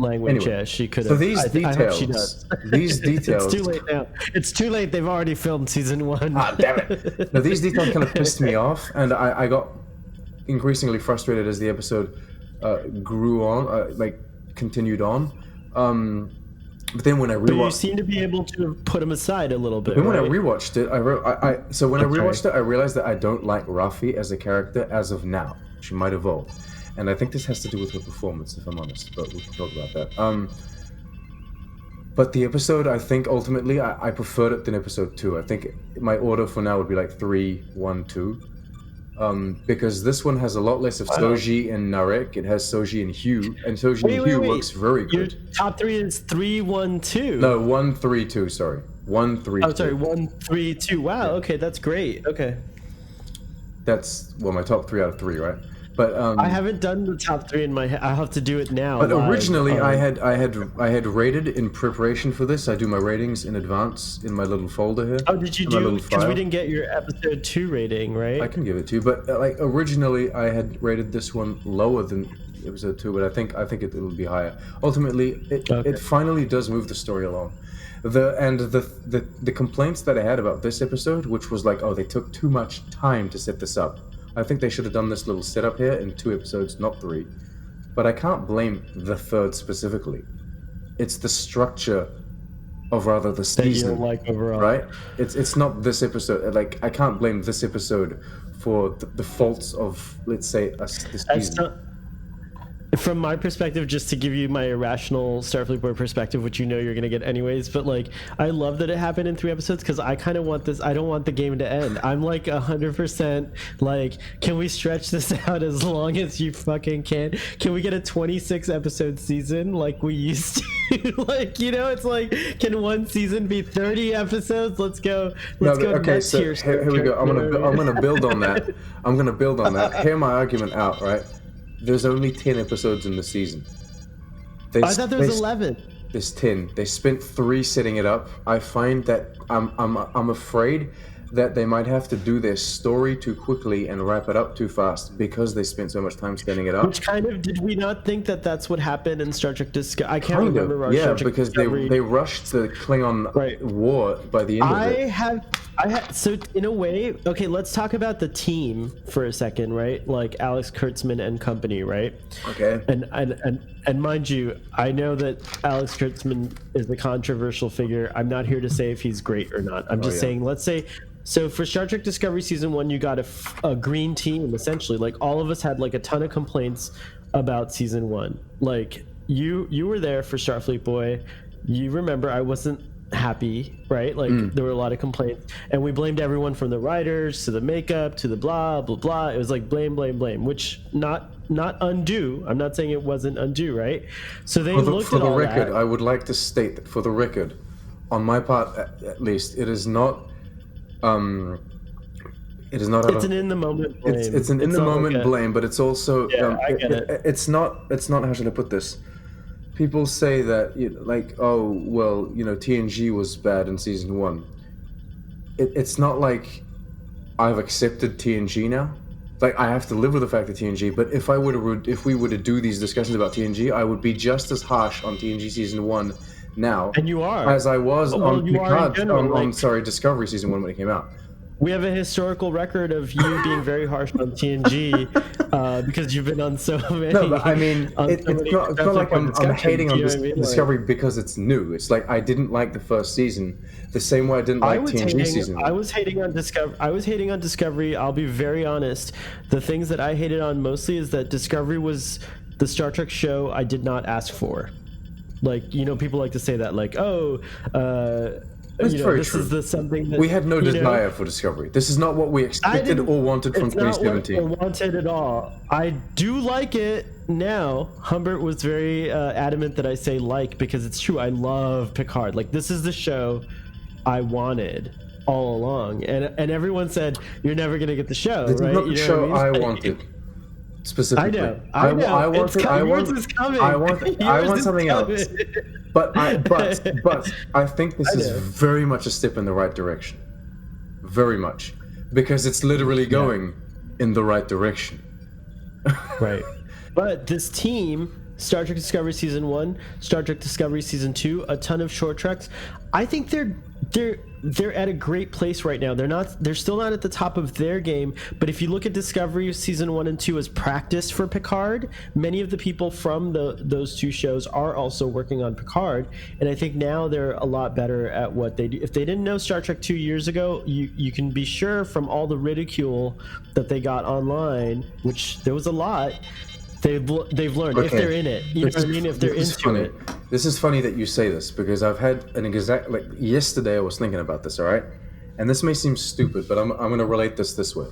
Speaker 1: Anyway, yeah, she could have.
Speaker 2: So these details,
Speaker 1: I hope she does.
Speaker 2: These details.
Speaker 1: It's too late now. It's too late. They've already filmed season 1.
Speaker 2: Ah, damn it. Now, these details kind of pissed me off, and I got increasingly frustrated as the episode grew on, continued on. But then when I rewatched,
Speaker 1: you seem to be able to put them aside a little bit.
Speaker 2: Then when I rewatched it, I rewatched it, I realized that I don't like Rafi as a character as of now. She might evolve, and I think this has to do with her performance, if I'm honest. But we can talk about that. But the episode, I think ultimately, I preferred it than episode 2. I think my order for now would be like 3, 1, 2. Because this one has a lot less of Soji and Narek. It has Soji and Hugh, and Soji and Hugh works very good.
Speaker 1: Your top 3 is 3, 1, 2.
Speaker 2: No, 1, 3, 2. Sorry, 1, 3.
Speaker 1: Oh, sorry, 1, 3, 2. Wow. Yeah. Okay, that's great. Okay.
Speaker 2: That's my top 3 out of 3, right? But
Speaker 1: I haven't done the top 3 in my head. I'll have to do it now.
Speaker 2: But originally, I had rated in preparation for this. I do my ratings in advance in my little folder here.
Speaker 1: Oh, did you do? Because we didn't get your episode 2 rating, right?
Speaker 2: I can give it to you, but originally I had rated this one lower than episode 2, but I think it'll be higher. Ultimately, it finally does move the story along. The complaints that I had about this episode, which was like, oh, they took too much time to set this up. I think they should have done this little setup here in 2 episodes, not 3. But I can't blame the 3rd specifically. It's the structure of rather the
Speaker 3: that
Speaker 2: season.
Speaker 3: you don't like overall.
Speaker 2: Right? It's not this episode. Like, I can't blame this episode for the faults of, let's say, us this season.
Speaker 3: From my perspective, just to give you my irrational Starfleet boy perspective, which you know you're going to get anyways, but like, I love that it happened in 3 episodes because I kind of want this. I don't want the game to end. I'm like 100% like, can we stretch this out as long as you fucking can? Can we get a 26 episode season like we used to? Like, you know, it's like, can one season be 30 episodes? Let's go.
Speaker 2: Okay, so here we go. I'm gonna build on that. I'm gonna build on that. Hear my argument out, right? There's only 10 episodes in the season.
Speaker 3: I thought there was 11.
Speaker 2: There's 10. They spent 3 setting it up. I find that I'm afraid that they might have to do their story too quickly and wrap it up too fast because they spent so much time setting it up.
Speaker 3: Which kind of, did we not think that that's what happened in Star Trek Discovery? I can't remember. Star Trek
Speaker 2: because
Speaker 3: Discovery.
Speaker 2: they rushed the Klingon war by the end of it.
Speaker 3: So in a way, okay, let's talk about the team for a second, right? Like Alex Kurtzman and company, right?
Speaker 2: Okay.
Speaker 3: And mind you, I know that Alex Kurtzman is a controversial figure. I'm not here to say if he's great or not. I'm just saying, let's say, so for Star Trek Discovery Season 1, you got a green team, essentially. Like, all of us had, like, a ton of complaints about Season 1. Like, you were there for Starfleet Boy. You remember I wasn't happy, right? Like, there were a lot of complaints. And we blamed everyone from the writers to the makeup to the blah, blah, blah. It was like blame, which not undue. I'm not saying it wasn't undue, right? So they looked at all that.
Speaker 2: For the record, I would like to state that, for the record, on my part at least, it is not... It is not.
Speaker 3: It's an in the moment blame.
Speaker 2: It's an in the moment blame, but it's also.
Speaker 3: I get it.
Speaker 2: It's not. How should I put this? People say that, like, oh well, TNG was bad in season 1. It's not like I've accepted TNG now. Like, I have to live with the fact of TNG. But if we were to do these discussions about TNG, I would be just as harsh on TNG season 1 now,
Speaker 3: and you are,
Speaker 2: as I was on Picard,
Speaker 3: general,
Speaker 2: Discovery season 1 when it came out.
Speaker 3: We have a historical record of you being very harsh on TNG because you've been on so many.
Speaker 2: No, but I mean, it's not like I'm hating on Discovery because it's new. It's like I didn't like the first season the same way I didn't like TNG season 1.
Speaker 3: I was hating on Discovery. I'll be very honest. The things that I hated on mostly is that Discovery was the Star Trek show I did not ask for. Like, people like to say that, like,
Speaker 2: That's very true.
Speaker 3: This is something that
Speaker 2: we had no desire for Discovery. This is not what we expected or wanted from 2017.
Speaker 3: It's not what I wanted at all. I do like it now. Humbert was very adamant that I say like, because it's true. I love Picard. Like, this is the show I wanted all along, and everyone said you're never gonna get the show.
Speaker 2: This
Speaker 3: right?
Speaker 2: is not the show I wanted. Specifically,
Speaker 3: I know.
Speaker 2: I want something else. But I think this is very much a step in the right direction. Very much, because it's literally going in the right direction.
Speaker 3: Right. But this team, Star Trek Discovery Season 1, Star Trek Discovery Season 2, a ton of short treks. I think they're at a great place right now. They're still not at the top of their game, but if you look at Discovery Season 1 and 2 as practice for Picard, many of the people from those two shows are also working on Picard, and I think now they're a lot better at what they do. If they didn't know Star Trek 2 years ago, you can be sure from all the ridicule that they got online, which there was a lot, they've learned if they're in it. You know what I mean? If they're into it.
Speaker 2: This is funny that you say this, because I've had an exact, like, yesterday I was thinking about this, all right? And this may seem stupid, but I'm going to relate this way.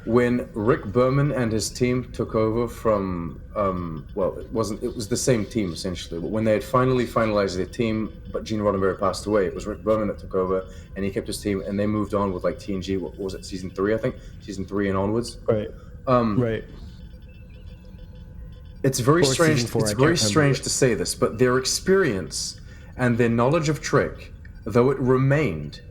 Speaker 2: When Rick Berman and his team took over from, it was the same team essentially, but when they had finally finalized their team, but Gene Roddenberry passed away, it was Rick Berman that took over, and he kept his team, and they moved on with, like, TNG, what was it, season 3, I think? Season 3 and onwards.
Speaker 3: Right. Right.
Speaker 2: It's very strange. It's very strange to say this, but their experience and their knowledge of Trek, though it remained,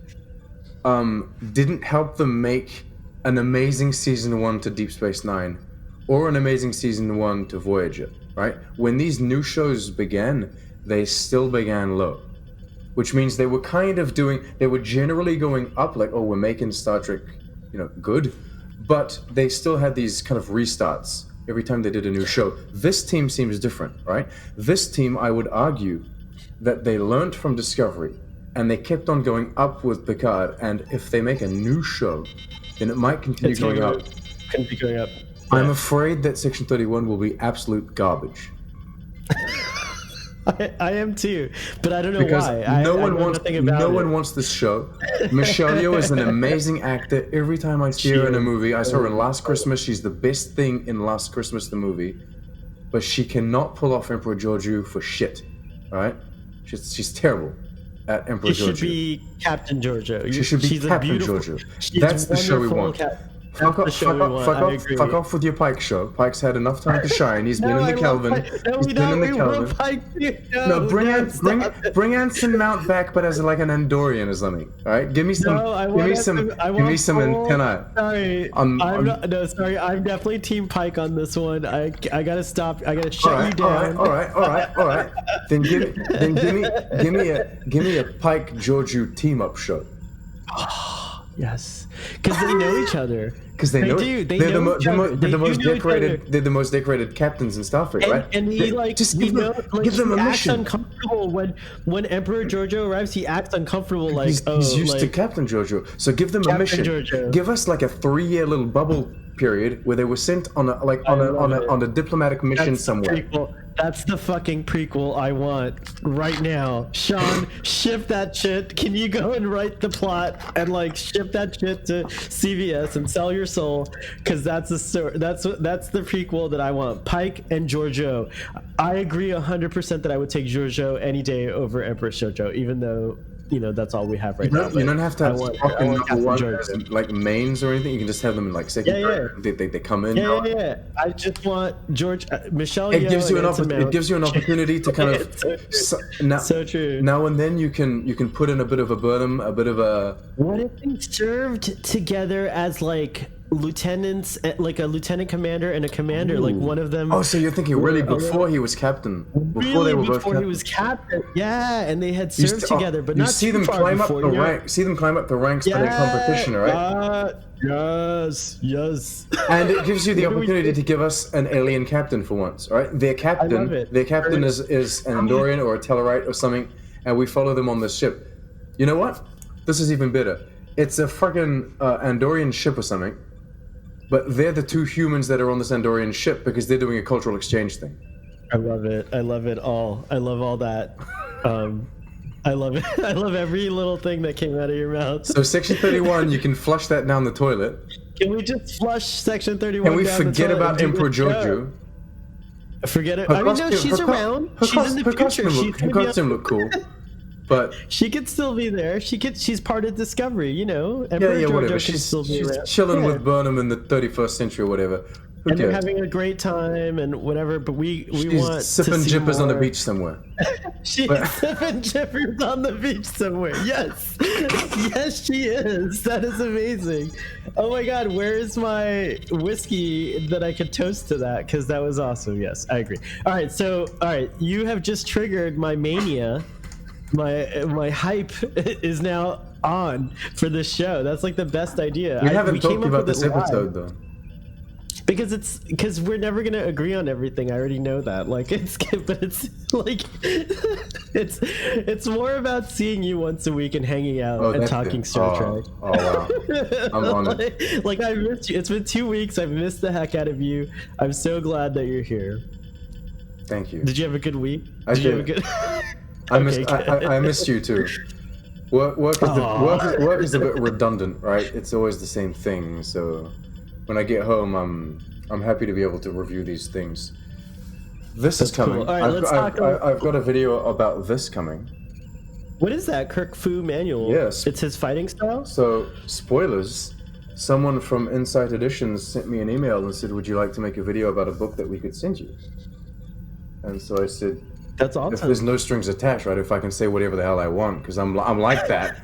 Speaker 2: didn't help them make an amazing season 1 to Deep Space Nine, or an amazing season 1 to Voyager. Right? When these new shows began, they still began low, which means they were they were generally going up, like, oh, we're making Star Trek, good, but they still had these kind of restarts every time they did a new show. This team seems different, right? This team, I would argue, that they learned from Discovery, and they kept on going up with Picard, and if they make a new show, then it might continue going up.
Speaker 3: Continue going up.
Speaker 2: I'm afraid that Section 31 will be absolute garbage.
Speaker 3: I am too, but I don't know
Speaker 2: Because
Speaker 3: why.
Speaker 2: no one wants this show. Michelle Yeoh is an amazing actor. Every time I see her in a movie, I saw her in Last Christmas. She's the best thing in Last Christmas, the movie. But she cannot pull off Emperor Georgiou for shit. All right? She's terrible at Emperor Georgiou.
Speaker 3: She should be Captain Georgiou.
Speaker 2: She should be Captain Georgiou. That's the show we want. Fuck off with your Pike show. Pike's had enough time to shine. He's been in the Kelvin. Bring Anson Mount back, but as like an Andorian or something. All right, give me some antennae.
Speaker 3: Sorry. I'm definitely Team Pike on this one. I gotta stop. I gotta shut you down.
Speaker 2: All right. Then give me a Pike Georgiou team up show.
Speaker 3: Yes, because they know each other.
Speaker 2: Because they're the most decorated captains in Starfleet, right?
Speaker 3: And he
Speaker 2: give them a mission.
Speaker 3: Uncomfortable when Emperor Georgiou arrives. He acts uncomfortable, like
Speaker 2: he's used to Captain Georgiou. So give them a mission. Georgiou. Give us like a 3-year little bubble period where they were sent on a diplomatic mission somewhere.
Speaker 3: That's the fucking prequel I want right now. Sean, ship that shit. Can you go and write the plot and like ship that shit to CBS and sell your soul? Because that's the prequel that I want. Pike and Georgiou. I agree 100% that I would take Georgiou any day over Empress Georgiou, even though that's all we have right now.
Speaker 2: You don't have to have Spock and number one as like mains or anything. You can just have them in like second. They come in.
Speaker 3: Yeah. I just want Michelle.
Speaker 2: It gives you an opportunity to kind of
Speaker 3: so true.
Speaker 2: Now and then you can put in a bit of a Burnham, a bit of a.
Speaker 3: What if they served together as like lieutenants, like a lieutenant commander and a commander? Ooh. Like one of them.
Speaker 2: Oh, so you're thinking really before he was captain?
Speaker 3: Before he was captain. Yeah, and they had served together, but not
Speaker 2: see them climb up the ranks. See them climb up the ranks for their competition, right?
Speaker 3: Yes.
Speaker 2: And it gives you the opportunity to give us an alien captain for once, right? Their captain is an Andorian or a Tellarite or something, and we follow them on this ship. You know what? This is even better. It's a fucking Andorian ship or something, but they're the two humans that are on this Andorian ship because they're doing a cultural exchange thing.
Speaker 3: I love it. I love it all. I love all that. I love it. I love every little thing that came out of your mouth.
Speaker 2: So Section 31, you can flush that down the toilet.
Speaker 3: Can we just flush Section 31
Speaker 2: down the toilet? Can we forget about Emperor Georgiou?
Speaker 3: Forget it. I mean, no, she's around. She's in the future.
Speaker 2: Her costume look cool. But
Speaker 3: she could still be there. She's part of Discovery, Emperor
Speaker 2: whatever.
Speaker 3: Georgiou
Speaker 2: She's chilling with Burnham in the 31st century or whatever.
Speaker 3: And they're having a great time and whatever, but we want
Speaker 2: sipping
Speaker 3: to
Speaker 2: jippers
Speaker 3: more.
Speaker 2: on the beach somewhere.
Speaker 3: She's sipping jippers on the beach somewhere. Yes. Yes, she is. That is amazing. Oh my God, where is my whiskey that I could toast to that? Because that was awesome. Yes, I agree. All right, you have just triggered my mania. My hype is now on for this show. That's like the best idea.
Speaker 2: We haven't talked about this episode though.
Speaker 3: Because we're never gonna agree on everything. I already know that. Like it's like it's more about seeing you once a week and hanging out and talking Star Trek.
Speaker 2: Oh wow, I'm on it.
Speaker 3: Like I missed you. It's been 2 weeks. I've missed the heck out of you. I'm so glad that you're here.
Speaker 2: Thank you.
Speaker 3: Did you have a good week?
Speaker 2: I did.
Speaker 3: You have a good...
Speaker 2: I missed you too. Work is a bit redundant, right? It's always the same thing. So when I get home, I'm happy to be able to review these things. This is coming.
Speaker 3: Cool. All right,
Speaker 2: I've got a video about this coming.
Speaker 3: What is that? Kirk Fu manual?
Speaker 2: Yes.
Speaker 3: It's his fighting style?
Speaker 2: So, spoilers. Someone from Insight Editions sent me an email and said, would you like to make a video about a book that we could send you? And so I said,
Speaker 3: that's awesome.
Speaker 2: If there's no strings attached, right? If I can say whatever the hell I want, because I'm like that.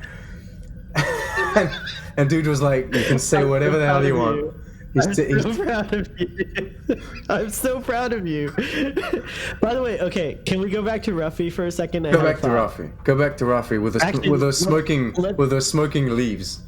Speaker 2: and dude was like, you can say whatever the hell you want.
Speaker 3: I'm so proud of you. I'm so proud of you. By the way, okay, can we go back to Ruffy for a second?
Speaker 2: Go back to Ruffy with those smoking leaves.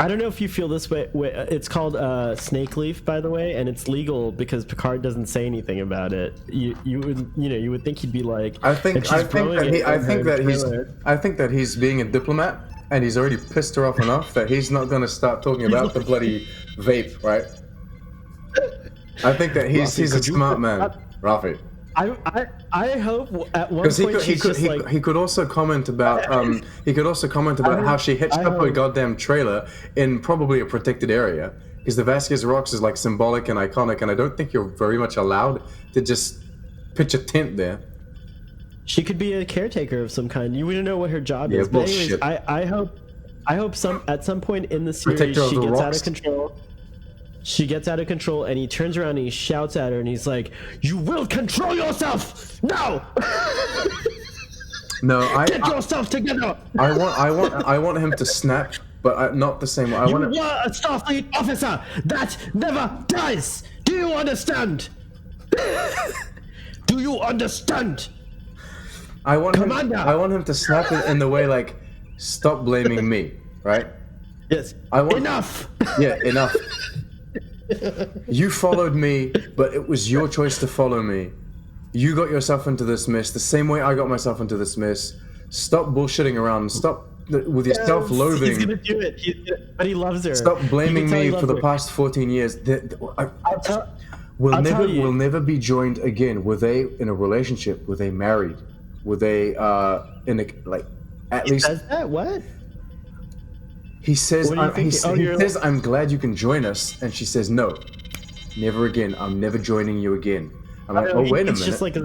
Speaker 3: I don't know if you feel this way. It's called snake leaf, by the way, and it's legal because Picard doesn't say anything about it. You would think he'd be like.
Speaker 2: I think that he's being a diplomat, and he's already pissed her off enough that he's not going to start talking about the bloody vape, right? I think that he's a smart man, Rafi.
Speaker 3: I hope at one point
Speaker 2: he could also comment about how she hitched up her goddamn trailer in probably a protected area, because the Vasquez Rocks is like symbolic and iconic, and I don't think you're very much allowed to just pitch a tent there.
Speaker 3: She could be a caretaker of some kind. You wouldn't know what her job is. But anyways, I hope at some point in the series she gets out of control. She gets out of control, and he turns around and he shouts at her, and he's like, "You will control yourself now!
Speaker 2: No,
Speaker 3: get yourself together!"
Speaker 2: I want him to snap, but not the same way.
Speaker 3: You were a Starfleet officer that never dies. Do you understand? Do you understand?
Speaker 2: I want him to snap in the way like, "Stop blaming me," right?
Speaker 3: Yes. Enough.
Speaker 2: Yeah, enough. You followed me, but it was your choice to follow me. You got yourself into this mess the same way I got myself into this mess. Stop bullshitting around. Stop with your self-loathing.
Speaker 3: He's gonna do it, but he loves her.
Speaker 2: Stop blaming me for the past 14 years. We'll never be joined again. Were they in a relationship? Were they married? Were they at least?
Speaker 3: Says that? What?
Speaker 2: He says, "I'm glad you can join us," and she says, "No, never again. I'm never joining you again." I'm like, "Oh, wait a minute."
Speaker 3: Just like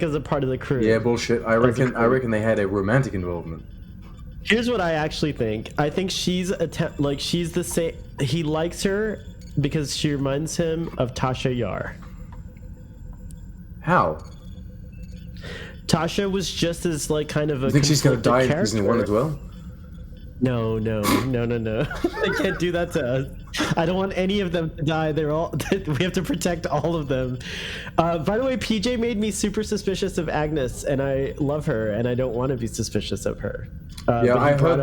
Speaker 3: as a part of the crew.
Speaker 2: Yeah, bullshit. I reckon they had a romantic involvement.
Speaker 3: Here's what I actually think. I think she's the same. He likes her because she reminds him of Tasha Yar.
Speaker 2: How?
Speaker 3: Tasha was just as like kind of a.
Speaker 2: You think she's gonna die in
Speaker 3: character.
Speaker 2: season 1 as well?
Speaker 3: No. They can't do that to us. I don't want any of them to die. We have to protect all of them. By the way, PJ made me super suspicious of Agnes, and I love her, and I don't want to be suspicious of her.
Speaker 2: I heard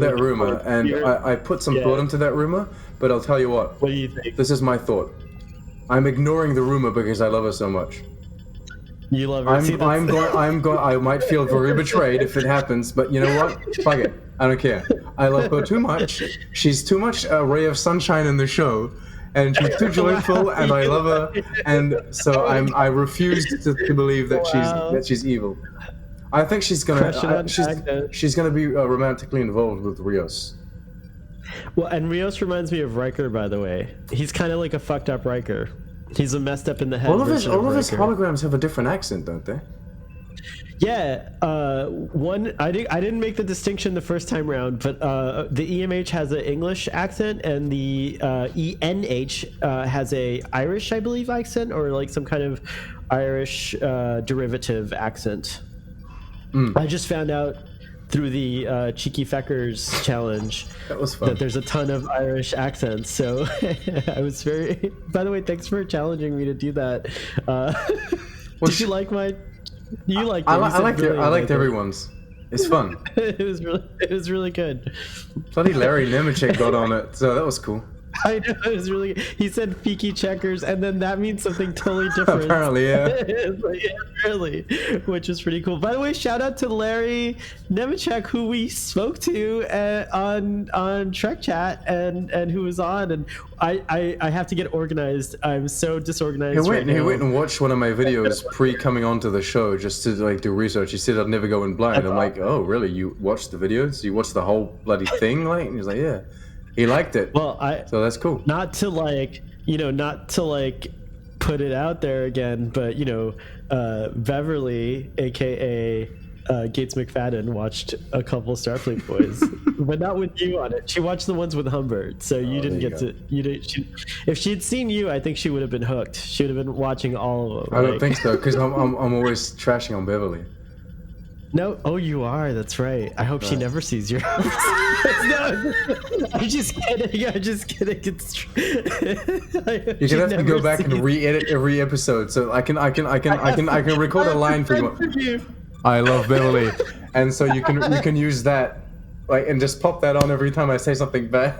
Speaker 2: that rumor, and I put some thought into that rumor. But I'll tell you what.
Speaker 3: What do you think?
Speaker 2: This is my thought. I'm ignoring the rumor because I love her so much.
Speaker 3: You love her.
Speaker 2: I might feel very betrayed if it happens, but you know what? Fuck it. I don't care. I love her too much. She's too much a ray of sunshine in the show, and she's too joyful, and I love her, and so I refuse to believe that she's evil. I think she's gonna be romantically involved with Rios.
Speaker 3: Well, and Rios reminds me of Riker, by the way. He's kind of like a fucked up Riker. He's a messed up in the head. All of his
Speaker 2: holograms have a different accent, don't they?
Speaker 3: Yeah, I didn't make the distinction the first time round, but the EMH has an English accent, and the ENH has a Irish, I believe, accent, or like some kind of Irish derivative accent. I just found out through the Cheeky Feckers challenge that there's a ton of Irish accents. So I was very. By the way, thanks for challenging me to do that. Did you like my? You liked it.
Speaker 2: I liked everyone's. It's fun.
Speaker 3: It was really good.
Speaker 2: Bloody Larry Nemechek got on it, so that was cool.
Speaker 3: I know, it was really good. He said Fiki Checkers, and then that means something totally different.
Speaker 2: Apparently, yeah.
Speaker 3: Really, which is pretty cool. By the way, shout out to Larry Nemechek, who we spoke to on Trek Chat, and who was on. And I have to get organized. I'm so disorganized right now.
Speaker 2: He went and watched one of my videos pre-coming onto the show just to like do research. He said I'd never go in blind. I'm like, oh really? You watched the videos? You watched the whole bloody thing? Like, and he's like, yeah. He liked it.
Speaker 3: Well,
Speaker 2: so that's cool.
Speaker 3: Not to put it out there again, but Beverly, aka Gates McFadden, watched a couple Starfleet boys, but not with you on it. She watched the ones with Humbert, so you didn't get to. If she'd seen you, I think she would have been hooked. She would have been watching all of them.
Speaker 2: I don't think so, because I'm always trashing on Beverly.
Speaker 3: No, oh, you are. That's right. I hope she never sees your house. No, I'm just kidding. It's true.
Speaker 2: You're gonna have to go back and re-edit every episode, so I can record a line for you. I love Beverly, and so you can use that like, and just pop that on every time I say something bad.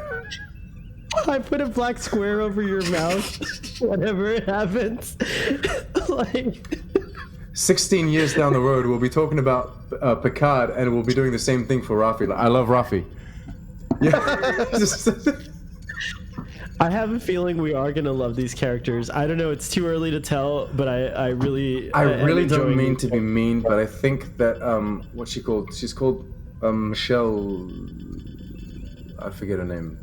Speaker 3: I put a black square over your mouth whenever it happens. Like
Speaker 2: 16 years down the road, we'll be talking about Picard, and we'll be doing the same thing for Rafi. Like, I love Rafi. Yeah.
Speaker 3: I have a feeling we are gonna love these characters. I don't know. It's too early to tell, but I really
Speaker 2: don't mean to be mean, but I think that what's she called? She's called Michelle. I forget her name.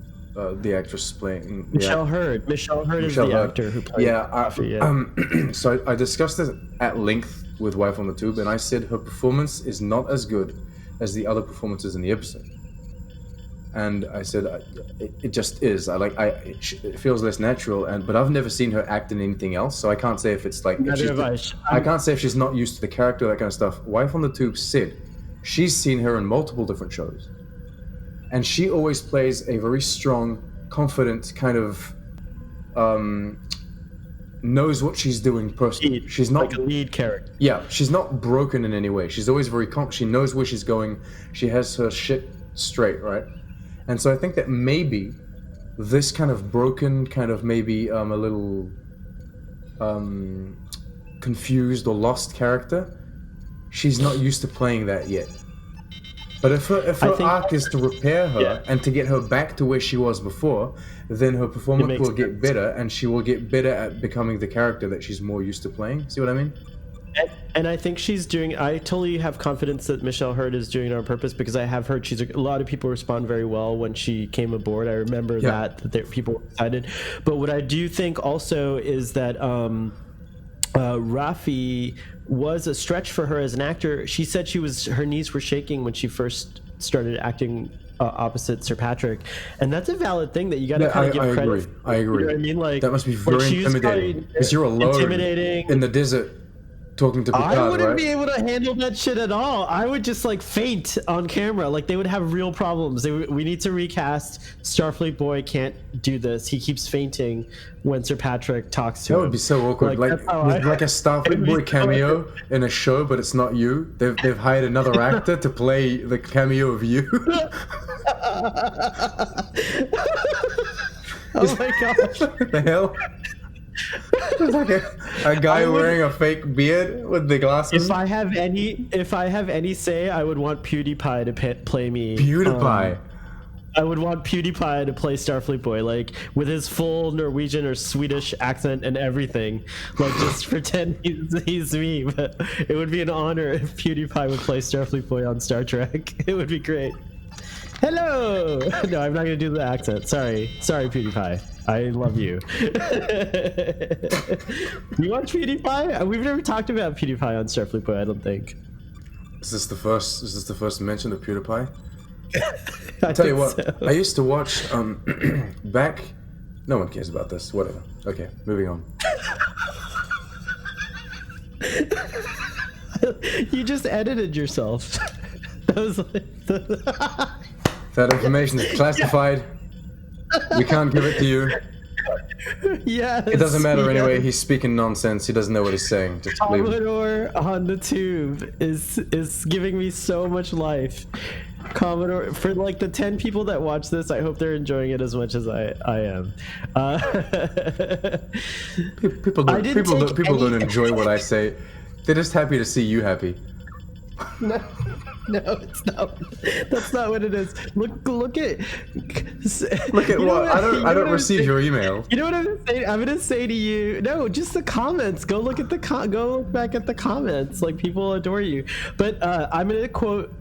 Speaker 2: The actress playing
Speaker 3: Michelle Hurd. Michelle Hurd is the actor who played.
Speaker 2: So I discussed this at length with Wife on the Tube, and I said her performance is not as good as the other performances in the episode. And I said it just is. It feels less natural, but I've never seen her act in anything else, so I can't say if it's like. I can't say if she's not used to the character, that kind of stuff. Wife on the Tube said she's seen her in multiple different shows, and she always plays a very strong, confident kind of knows what she's doing person. She's not
Speaker 3: like a lead character.
Speaker 2: Yeah, she's not broken in any way. She's always very she knows where she's going. She has her shit straight, right? And so I think that maybe this kind of broken, kind of maybe a little confused or lost character, she's not used to playing that yet. But if her arc is to repair her and to get her back to where she was before, then her performance will get better, and she will get better at becoming the character that she's more used to playing. See what I mean?
Speaker 3: And I think she's doing. I totally have confidence that Michelle Hurd is doing it on purpose, because I have heard a lot of people respond very well when she came aboard. I remember that people were excited. But what I do think also is that Rafi was a stretch for her as an actor. She said her knees were shaking when she first started acting opposite Sir Patrick, and that's a valid thing that you got to kind of give credit.
Speaker 2: I agree.
Speaker 3: You know what I mean? Like,
Speaker 2: that must be very intimidating because you're alone in the desert. Talking to Picard,
Speaker 3: I wouldn't be able to handle that shit at all. I would just like faint on camera. Like, they would have real problems. We need to recast. Starfleet boy can't do this. He keeps fainting when Sir Patrick talks to him.
Speaker 2: That would be so awkward. Like a Starfleet boy cameo in a show, but it's not you. They've hired another actor to play the cameo of you.
Speaker 3: Oh my gosh!
Speaker 2: What the hell? It's like a guy wearing a fake beard with the glasses.
Speaker 3: If I have any say, I would want PewDiePie to play me.
Speaker 2: PewDiePie.
Speaker 3: I would want PewDiePie to play Starfleet boy, like with his full Norwegian or Swedish accent and everything. Like, just pretend he's me. But it would be an honor if PewDiePie would play Starfleet boy on Star Trek. It would be great. Hello. No, I'm not gonna do the accent. Sorry, PewDiePie. I love you. You watch PewDiePie? We've never talked about PewDiePie on Starfleet boy, I don't think.
Speaker 2: Is this the first mention of PewDiePie? I tell you what, so. I used to watch back. No one cares about this. Whatever. Okay, moving on.
Speaker 3: You just edited yourself. That was like
Speaker 2: that information is classified. We can't give it to you.
Speaker 3: Yes.
Speaker 2: It doesn't matter anyway. He's speaking nonsense. He doesn't know what he's saying. Just
Speaker 3: Commodore on the Tube is giving me so much life. Commodore, for like the 10 people that watch this, I hope they're enjoying it as much as I am.
Speaker 2: People don't enjoy what I say. They're just happy to see you happy. No, it's not. That's not what it is. Look at what? I don't receive your email.
Speaker 3: You know what I'm gonna say? I'm gonna say to you, no, just the comments. Go look at go look back at the comments. Like, people adore you. But I'm gonna quote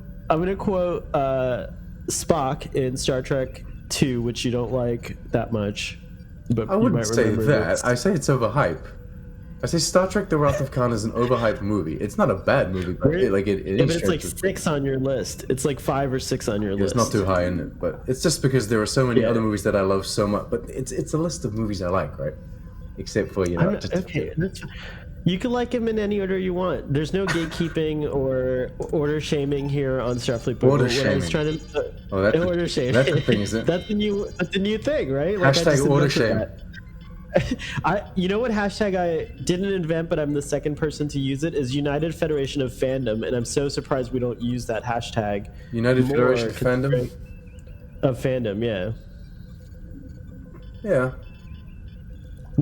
Speaker 3: Spock in Star Trek 2, which you don't like that much. But
Speaker 2: I wouldn't say that. I say it's overhyped. I say Star Trek: The Wrath of Khan is an overhyped movie. It's not a bad movie, but it is.
Speaker 3: But it's like 6 on your list. It's like 5 or 6 on your list.
Speaker 2: It's not too high in it, but it's just because there are so many other movies that I love so much. But it's a list of movies I like, right? Except for
Speaker 3: okay. You can like him in any order you want. There's no gatekeeping or order shaming here on Starfleet.
Speaker 2: Order shaming.
Speaker 3: Order shaming.
Speaker 2: That's the thing, isn't it?
Speaker 3: That's the new thing, right? Like,
Speaker 2: # order shame.
Speaker 3: You know what hashtag I didn't invent, but I'm the second person to use it, is United Federation of Fandom, and I'm so surprised we don't use that hashtag.
Speaker 2: United Federation of Fandom?
Speaker 3: Of fandom, yeah.
Speaker 2: Yeah.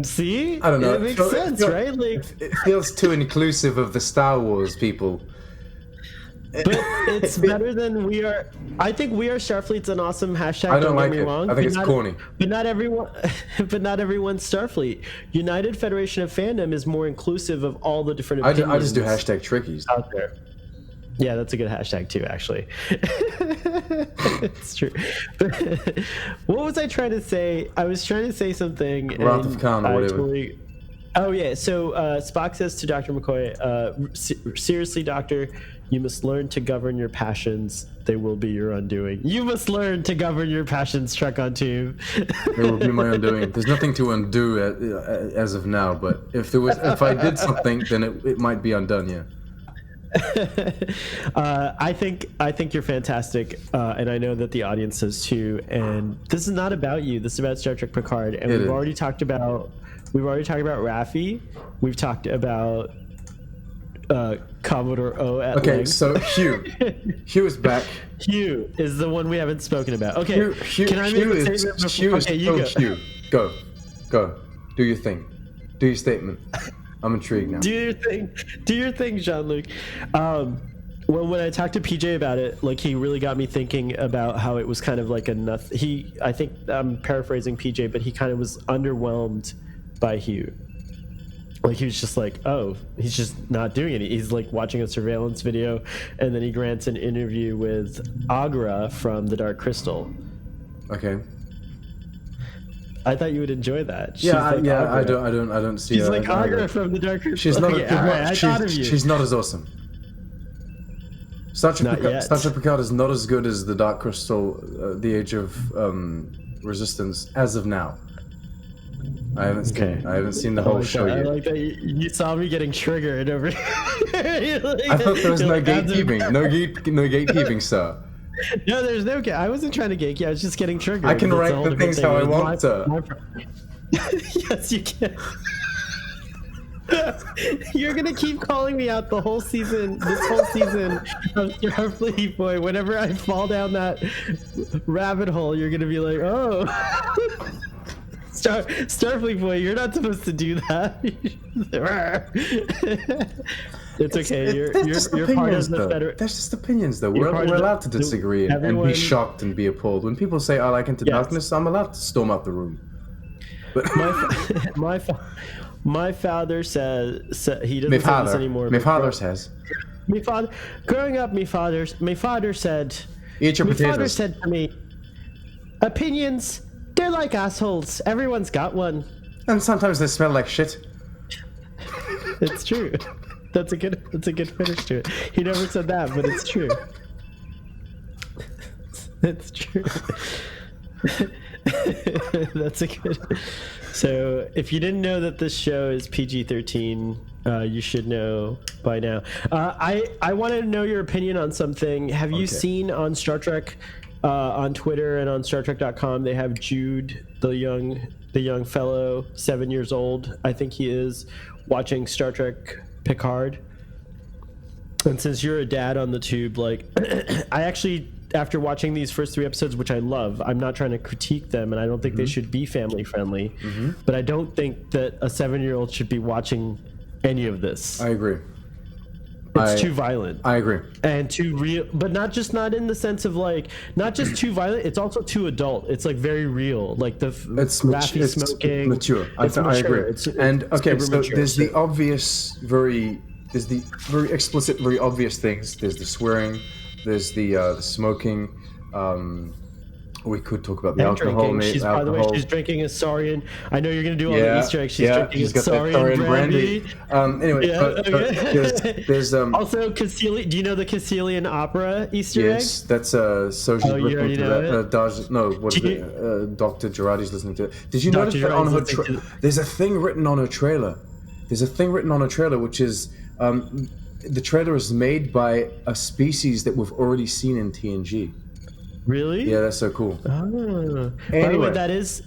Speaker 3: See?
Speaker 2: I don't know.
Speaker 3: It makes sense, right? Like,
Speaker 2: it feels too inclusive of the Star Wars people.
Speaker 3: But it's better than We Are. I think We Are Starfleet's an awesome hashtag.
Speaker 2: I don't like
Speaker 3: get me
Speaker 2: it.
Speaker 3: wrong,
Speaker 2: I think it's corny.
Speaker 3: But not everyone. But not everyone's Starfleet. United Federation of Fandom is more inclusive of all the different opinions.
Speaker 2: I just do hashtag trickies
Speaker 3: out there. Yeah, that's a good hashtag too, actually. It's true. But what was I trying to say? I was trying to say something.
Speaker 2: Wrath of Khan or whatever.
Speaker 3: Oh yeah. So Spock says to Dr. McCoy, "Seriously, Doctor, you must learn to govern your passions. They will be your undoing. You must learn to govern your passions, Trek on Tube."
Speaker 2: It will be my undoing. There's nothing to undo as of now, but if I did something, then it might be undone. Yeah.
Speaker 3: I think you're fantastic, and I know that the audience does too. And this is not about you. This is about Star Trek Picard, and we've already talked about Raffi. We've talked about Commodore O at length.
Speaker 2: So Hugh is back.
Speaker 3: Hugh is the one we haven't spoken about. Okay,
Speaker 2: can I make a statement? Hugh, go, do your thing, do your statement. I'm intrigued now.
Speaker 3: Do your thing, Jean-Luc. When I talked to PJ about it, like, he really got me thinking about how it was kind of like I think I'm paraphrasing PJ, but he kind of was underwhelmed by Hugh. Like, he was just like, oh, he's just not doing it. He's like watching a surveillance video, and then he grants an interview with Agra from The Dark Crystal.
Speaker 2: Okay.
Speaker 3: I thought you would enjoy that.
Speaker 2: I don't see.
Speaker 3: She's like Agra from The Dark Crystal.
Speaker 2: She's not. She's not as awesome. Star Trek Picard is not as good as The Dark Crystal, The Age of Resistance as of now. I haven't seen the whole show yet.
Speaker 3: I like that you saw me getting triggered over here.
Speaker 2: I thought there was no gatekeeping. No gatekeeping, sir.
Speaker 3: No, there's no I wasn't trying to gatekeep. I was just getting triggered.
Speaker 2: I can rank the things how I want to.
Speaker 3: Yes, you can. You're gonna keep calling me out the whole season. This whole season of Starfleet Boy. Whenever I fall down that rabbit hole, you're gonna be like, "Oh, Starfleet Boy, you're not supposed to do that." It's okay. You're part of the Federation.
Speaker 2: That's just opinions, though. We're allowed to disagree and be shocked and be appalled. When people say, "I like Into Darkness," I'm allowed to storm out the room. But
Speaker 3: my father says he doesn't say this anymore.
Speaker 2: My father says.
Speaker 3: Growing up, my father said.
Speaker 2: Eat your potatoes.
Speaker 3: My father said to me, "Opinions, they're like assholes. Everyone's got one.
Speaker 2: And sometimes they smell like shit."
Speaker 3: It's true. That's a good finish to it. He never said that, but it's true. It's true. That's a good. So, if you didn't know that this show is PG-13, you should know by now. I wanted to know your opinion on something. Have you seen on Star Trek, on Twitter and on StarTrek.com, they have Jude, the young fellow, 7 years old, I think he is, watching Star Trek Picard. And since you're a dad on the tube, like, I actually, after watching these first 3 episodes, which I love, I'm not trying to critique them, and I don't think they should be family friendly, but I don't think that a 7-year-old should be watching any of this.
Speaker 2: I agree.
Speaker 3: It's too violent.
Speaker 2: I agree.
Speaker 3: And too real, but not in the sense of like, not just too violent, it's also too adult. It's like very real. Like the Raffi smoking.
Speaker 2: Mature. I agree. So there's the obvious, very explicit, very obvious things. There's the swearing, there's the smoking. We could talk about the alcohol.
Speaker 3: By the way, she's drinking a Saurian. I know you're going to do all the Easter eggs. She's drinking a Saurian brandy.
Speaker 2: Anyway, there's
Speaker 3: also Caecilian. Do you know the Caecilian opera Easter egg?
Speaker 2: Yes, that's Soji.
Speaker 3: Oh, you already know it?
Speaker 2: Dr. Girardi's listening to it. Did you notice that on her there's a thing written on her trailer? There's a thing written on her trailer, which is the trailer is made by a species that we've already seen in TNG.
Speaker 3: Really?
Speaker 2: Yeah, that's so cool.
Speaker 3: Oh. By the way, that is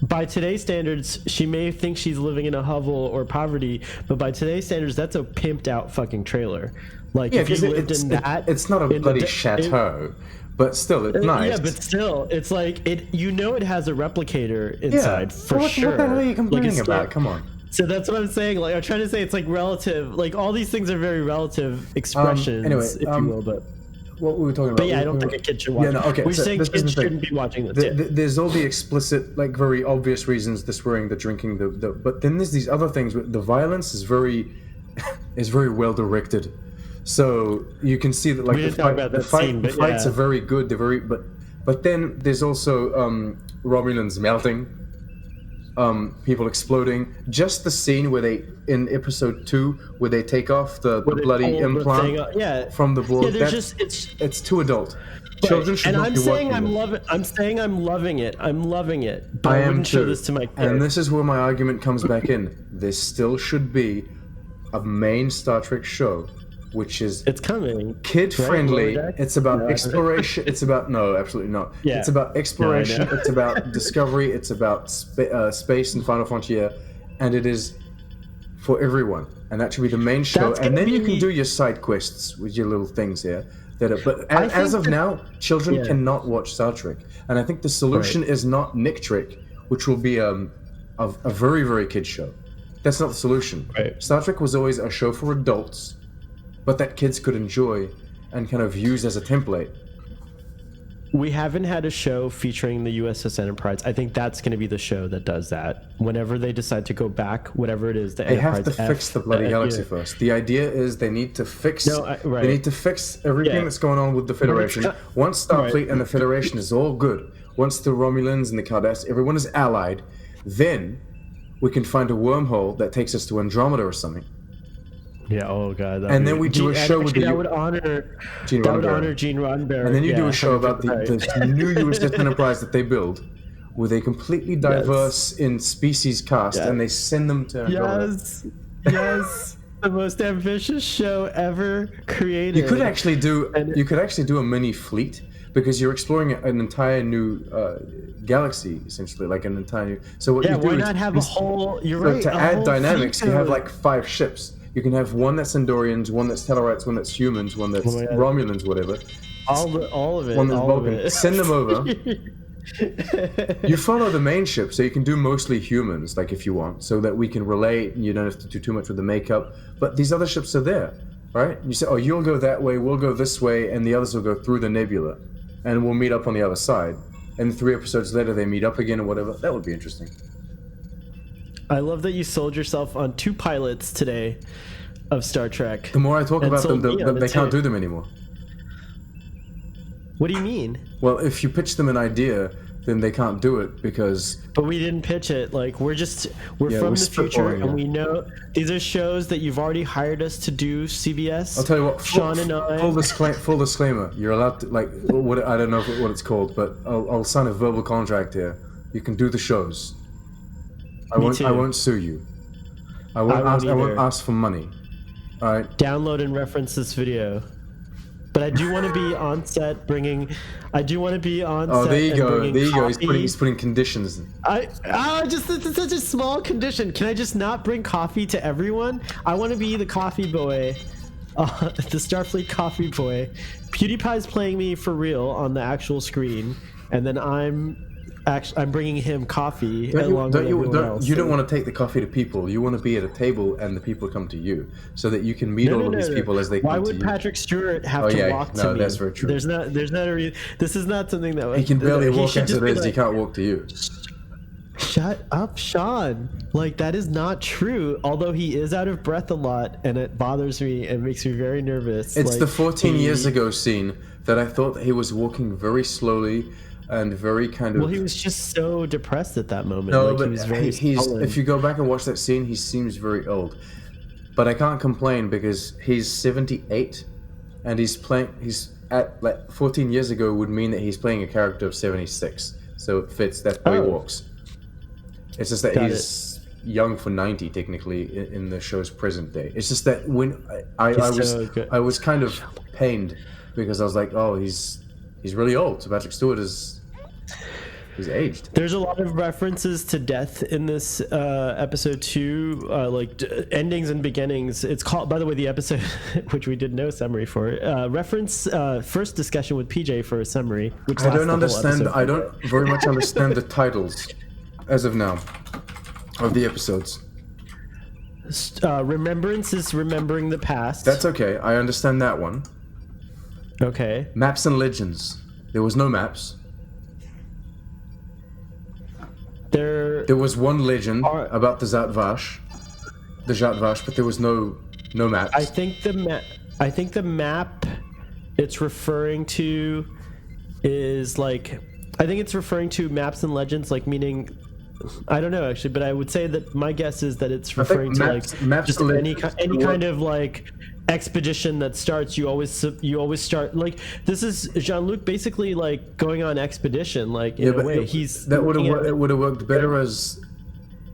Speaker 3: by today's standards, she may think she's living in a hovel or poverty, but by today's standards, that's a pimped out fucking trailer. Like, if you lived in that,
Speaker 2: it's not a bloody chateau, but still, it's nice.
Speaker 3: Yeah, but still, it's like it. You know, it has a replicator inside for sure.
Speaker 2: What the hell are you complaining about? Come on.
Speaker 3: So that's what I'm saying. Like, I'm trying to say, it's like relative. Like, all these things are very relative expressions, if you will. But
Speaker 2: what we were talking about.
Speaker 3: But yeah, I don't think a kid should watch.
Speaker 2: Yeah, no, okay.
Speaker 3: We're saying kids shouldn't be watching this.
Speaker 2: There's all the explicit, like, very obvious reasons: the swearing, the drinking, but then there's these other things. The violence is very well directed. So you can see that, like, the fights are very good. They're very, but then there's also Romulans melting, people exploding. Just the scene where they, in episode 2, where they take off the bloody implant from the board.
Speaker 3: Yeah,
Speaker 2: it's too adult. Children should not be watching.
Speaker 3: I'm saying I'm loving it. I'm loving it. But
Speaker 2: I
Speaker 3: wouldn't
Speaker 2: too.
Speaker 3: show this to my kids.
Speaker 2: And this is where my argument comes back in. There still should be a main Star Trek show, which is kid friendly. Right? It's about exploration. It's about absolutely not. Yeah. It's about exploration. It's about discovery. It's about space and Final Frontier, and it is for everyone. And that should be the main show. And then you can do your side quests with your little things here. As of now, children cannot watch Star Trek, and I think the solution is not Nick Trek, which will be a very, very kid show. That's not the solution.
Speaker 3: Right.
Speaker 2: Star Trek was always a show for adults, but that kids could enjoy and kind of use as a template.
Speaker 3: We haven't had a show featuring the USS Enterprise. I think that's going to be the show that does that. Whenever they decide to go back, whatever it is,
Speaker 2: they have to fix the bloody galaxy first. The idea is they need to fix. They need to fix everything that's going on with the Federation. Once Starfleet and the Federation is all good, once the Romulans and the Cardassians, everyone is allied, then we can find a wormhole that takes us to Andromeda or something.
Speaker 3: Yeah. Oh god.
Speaker 2: And then we do a show with
Speaker 3: that would honor Gene Roddenberry.
Speaker 2: And then you do a show about the new USS Enterprise that they build, with a completely diverse in species cast, and they send them to Andromeda.
Speaker 3: Yes. The most ambitious show ever created.
Speaker 2: You could actually do a mini fleet, because you're exploring an entire new galaxy, essentially, like an entire new. So what you do
Speaker 3: why not have a whole? You're right.
Speaker 2: To add dynamics, you have like 5 ships. You can have one that's Andorians, one that's Tellarites, one that's humans, one that's Romulans, whatever.
Speaker 3: All of it.
Speaker 2: One that's Vulcan. Send them over. You follow the main ship, so you can do mostly humans, like, if you want, so that we can relate and you don't have to do too much with the makeup. But these other ships are there, right? You say, you'll go that way, we'll go this way, and the others will go through the nebula, and we'll meet up on the other side. And 3 episodes later, they meet up again or whatever. That would be interesting.
Speaker 3: I love that you sold yourself on 2 pilots today of Star Trek.
Speaker 2: The more I talk about them, they can't do them anymore.
Speaker 3: What do you mean?
Speaker 2: Well, if you pitch them an idea, then they can't do it because...
Speaker 3: But we didn't pitch it. Like, we're from the future, and we know these are shows that you've already hired us to do, CBS.
Speaker 2: I'll tell you what,
Speaker 3: Sean and I...
Speaker 2: Full disclaimer, you're allowed to, like, I don't know what it's called, but I'll sign a verbal contract here. You can do the shows. I won't sue you. I won't ask for money. All right.
Speaker 3: Download and reference this video. But I do want to be on set bringing. I do want to be on set.
Speaker 2: Oh, there you go. There you go.
Speaker 3: Coffee.
Speaker 2: He's putting conditions.
Speaker 3: Just it's such a small condition. Can I just not bring coffee to everyone? I want to be the coffee boy, the Starfleet coffee boy. PewDiePie's playing me for real on the actual screen, and then I'm bringing him coffee along with everyone else.
Speaker 2: You don't want to take the coffee to people. You want to be at a table and the people come to you, so that you can meet all of these people as they come to you.
Speaker 3: Why would Patrick Stewart have to walk to me?
Speaker 2: No, that's very true.
Speaker 3: There's not a reason. This is not something that
Speaker 2: he can barely walk as it is. He can't walk to you.
Speaker 3: Shut up, Sean. Like, that is not true. Although he is out of breath a lot, and it bothers me and makes me very nervous.
Speaker 2: It's the 14 years ago scene that I thought that he was walking very slowly. And very kind of...
Speaker 3: Well, he was just so depressed at that moment.
Speaker 2: No,
Speaker 3: like,
Speaker 2: but
Speaker 3: he was very
Speaker 2: if you go back and watch that scene, he seems very old. But I can't complain because he's 78, and he's at, like, 14 years ago would mean that he's playing a character of 76. So it fits. That's how he walks. It's just that he's young for 90, technically, in the show's present day. It's just that when I was kind of pained because I was like, oh, he's really old. So Patrick Stewart is... He's aged.
Speaker 3: There's a lot of references to death in this episode 2, endings and beginnings. It's called, by the way, the episode, which we did no summary for, reference first discussion with PJ for a summary. Which
Speaker 2: I don't understand. I don't very much understand the titles as of now of the episodes.
Speaker 3: Remembrance is remembering the past.
Speaker 2: That's okay. I understand that one.
Speaker 3: Okay.
Speaker 2: Maps and legends. There was no maps. There was one legend about the Zhat-Vash, but there was no maps.
Speaker 3: I think the map it's referring to is like, I think it's referring to maps and legends, like meaning, I don't know actually, but I would say that my guess is that it's referring to maps just any kind of like expedition that starts. You always start like, this is Jean-Luc basically like going on expedition, like in a way.
Speaker 2: It would have worked better as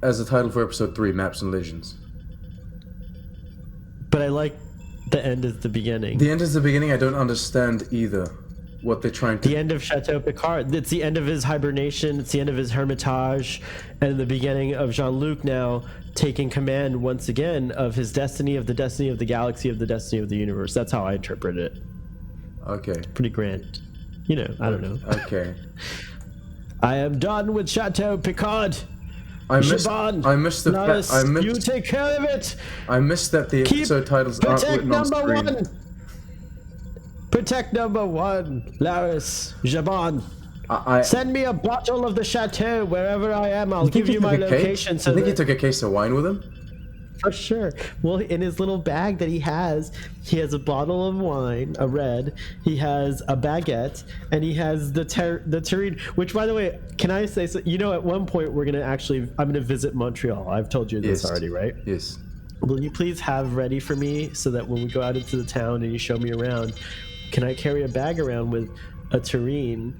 Speaker 2: a title for episode 3, Maps and Legends.
Speaker 3: But I like the end is the beginning.
Speaker 2: The end is the beginning. I don't understand either what they're trying to.
Speaker 3: The end of Chateau Picard. It's the end of his hibernation. It's the end of his hermitage, and the beginning of Jean-Luc now taking command once again of his destiny, of the destiny of the galaxy, of the destiny of the universe. That's how I interpret it.
Speaker 2: Okay.
Speaker 3: Pretty grand. You know, I don't know.
Speaker 2: Okay.
Speaker 3: I am done with Chateau Picard.
Speaker 2: I missed
Speaker 3: the. You take care of it.
Speaker 2: I missed that the episode titles aren't written on screen.
Speaker 3: One. Protect number 1, Laris Jaban. Send me a bottle of the chateau wherever I am. I'll give you my location.
Speaker 2: I think he took a case of wine with him.
Speaker 3: For sure. Well, in his little bag that he has a bottle of wine, a red. He has a baguette, and he has the terrine. Which, by the way, can I say so? You know, at one point I'm gonna visit Montreal. I've told you this already, right?
Speaker 2: Yes.
Speaker 3: Will you please have ready for me so that when we go out into the town and you show me around, can I carry a bag around with a terrine,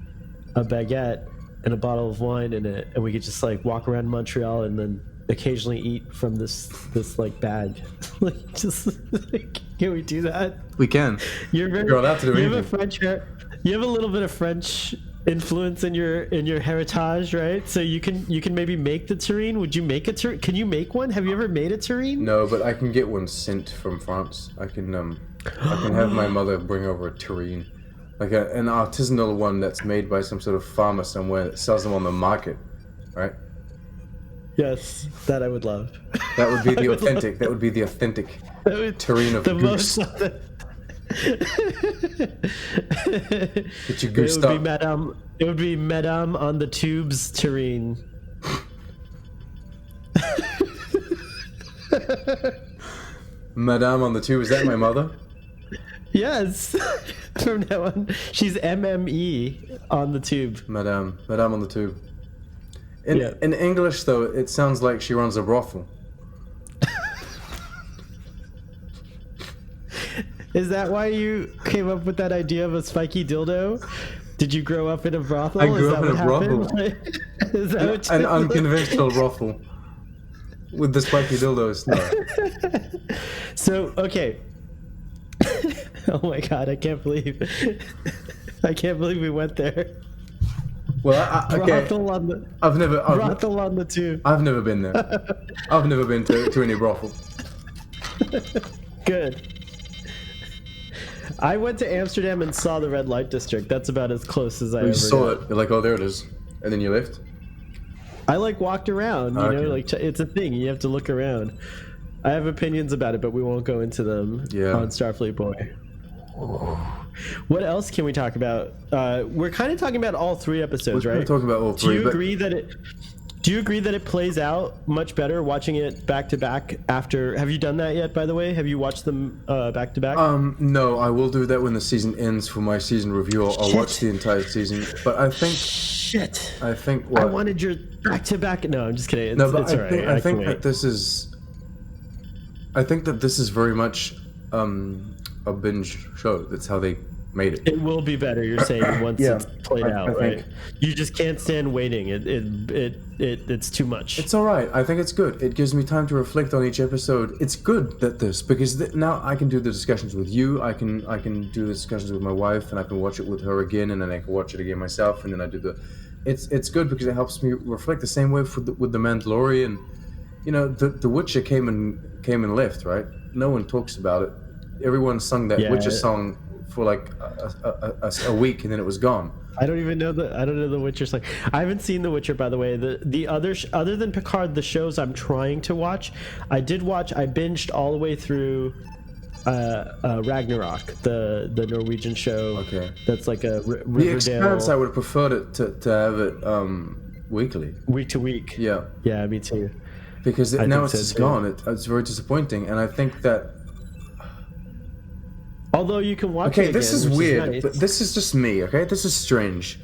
Speaker 3: a baguette, and a bottle of wine in it, and we could just like walk around Montreal and then occasionally eat from this like bag? Like, just like, can we do that?
Speaker 2: We can.
Speaker 3: You're
Speaker 2: allowed to do anything.
Speaker 3: You have a little bit of French influence in your heritage, right? So you can maybe make the terrine. Would you make a terrine? Can you make one? Have you ever made a terrine?
Speaker 2: No, but I can get one sent from France. I can have my mother bring over a terrine, like an artisanal one that's made by some sort of farmer somewhere that sells them on the market, right?
Speaker 3: Yes, that I would love.
Speaker 2: That would be the authentic. That would be the authentic terrine of goose. Get your goose
Speaker 3: it would be Madame on the Tube's terrine.
Speaker 2: Madame on the Tube, is that my mother?
Speaker 3: Yes. From now on, she's MME on the Tube.
Speaker 2: Madame on the Tube. In English, though, it sounds like she runs a brothel.
Speaker 3: Is that why you came up with that idea of a spiky dildo? Did you grow up in a brothel?
Speaker 2: I grew up in a brothel.
Speaker 3: Is that what
Speaker 2: an unconventional brothel. With the spiky dildos. No.
Speaker 3: So, okay. Oh my god, I can't believe we went there.
Speaker 2: Well, okay.
Speaker 3: Brothel on the brothel on the Tube.
Speaker 2: I've never been there. I've never been to any brothel.
Speaker 3: Good. I went to Amsterdam and saw the red light district. That's about as close as I ever
Speaker 2: saw
Speaker 3: got.
Speaker 2: it. You're like, oh, there it is, and then you left.
Speaker 3: I like walked around. You know, like it's a thing. You have to look around. I have opinions about it, but we won't go into them on Starfleet Boy. What else can we talk about? We're kind of talking about all 3 episodes, right?
Speaker 2: We're talking about all 3.
Speaker 3: Do you agree that it plays out much better watching it back to back after? Have you done that yet, by the way? Have you watched them back to back?
Speaker 2: No, I will do that when the season ends for my season review. I'll watch the entire season. But I think...
Speaker 3: Shit.
Speaker 2: I think...
Speaker 3: I wanted your back to back... No, I'm just kidding.
Speaker 2: It's all right. I think that this is... I think that this is very much a binge show. That's how they made it.
Speaker 3: It will be better, you're saying, once it's played out, right? You just can't stand waiting. It's too much.
Speaker 2: It's all right. I think it's good. It gives me time to reflect on each episode. It's good that because now I can do the discussions with you. I can do the discussions with my wife, and I can watch it with her again, and then I can watch it again myself, and then I do the it's good because it helps me reflect the same way with the Mandalorian. You know, the Witcher came and left, right? No one talks about it. Everyone sung that Witcher song for like a week, and then it was gone.
Speaker 3: I don't know the Witcher song. I haven't seen The Witcher, by the way. The other than Picard, the shows I'm trying to watch, I binged all the way through Ragnarok, the Norwegian show. Okay. That's like a Riverdale.
Speaker 2: The Expanse, I would have preferred it to have it weekly.
Speaker 3: Week to week.
Speaker 2: Yeah.
Speaker 3: Yeah, me too.
Speaker 2: Because now it's just gone. It's very disappointing, and I think that.
Speaker 3: Although you can watch it again,
Speaker 2: this is weird,
Speaker 3: nice.
Speaker 2: but this is just me, okay? This is strange.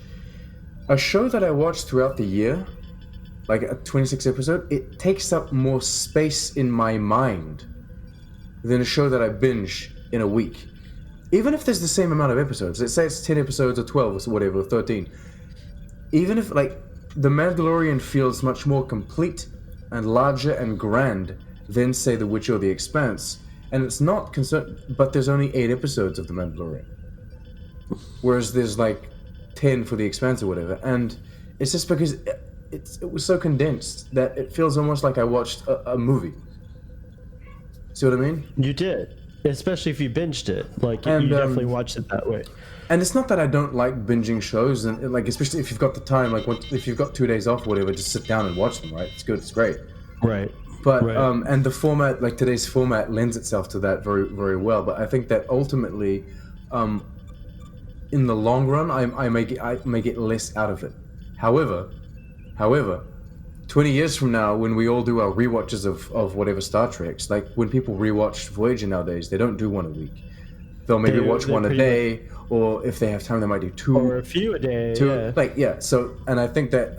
Speaker 2: A show that I watched throughout the year, like a 26 episode, it takes up more space in my mind than a show that I binge in a week. Even if there's the same amount of episodes, let's say it's 10 episodes or 12 or whatever, or 13. Even if, like, The Mandalorian feels much more complete and larger and grand than, say, The Witcher or The Expanse. And it's not concerned, but there's only 8 episodes of The Mandalorian. Whereas there's like 10 for The Expanse or whatever. And it's just because it was so condensed that it feels almost like I watched a movie. See what I mean?
Speaker 3: You did. Especially if you binged it. Like, you definitely watched it that way.
Speaker 2: And it's not that I don't like binging shows, and like especially if you've got the time, like if you've got 2 days off or whatever, just sit down and watch them, right? It's good, it's great.
Speaker 3: Right.
Speaker 2: But and the format, like today's format, lends itself to that very, very well. But I think that ultimately, in the long run, I may get less out of it. However, 20 years from now, when we all do our rewatches of whatever Star Treks, like when people rewatch Voyager nowadays, they don't do one a week. They'll maybe watch one a day, or if they have time, they might do 2
Speaker 3: or a few a day.
Speaker 2: So, and I think that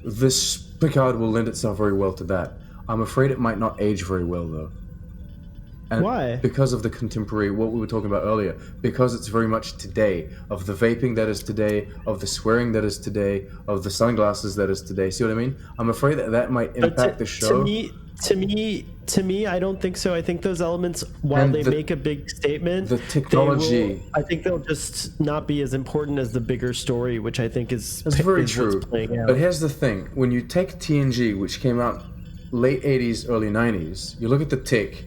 Speaker 2: this Picard will lend itself very well to that. I'm afraid it might not age very well, though. And
Speaker 3: why?
Speaker 2: Because of the contemporary, what we were talking about earlier. Because it's very much today, of the vaping that is today, of the swearing that is today, of the sunglasses that is today. See what I mean? I'm afraid that might impact the show.
Speaker 3: To me, I don't think so. I think those elements, while they make a big statement,
Speaker 2: the technology,
Speaker 3: I think they'll just not be as important as the bigger story, which I think is
Speaker 2: very true. But here's the thing: when you take TNG, which came out late '80s, early '90s, you look at the tech.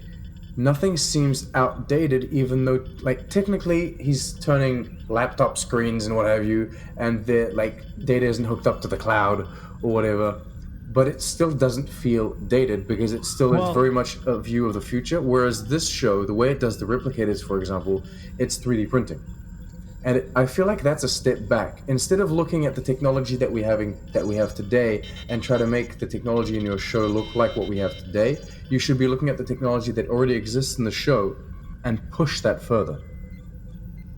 Speaker 2: Nothing seems outdated, even though, like, technically he's turning laptop screens and what have you, and the like data isn't hooked up to the cloud or whatever. But it still doesn't feel dated because it's still very much a view of the future. Whereas this show, the way it does the replicators, for example, it's 3D printing, and I feel like that's a step back. Instead of looking at the technology that we have today and try to make the technology in your show look like what we have today, you should be looking at the technology that already exists in the show and push that further.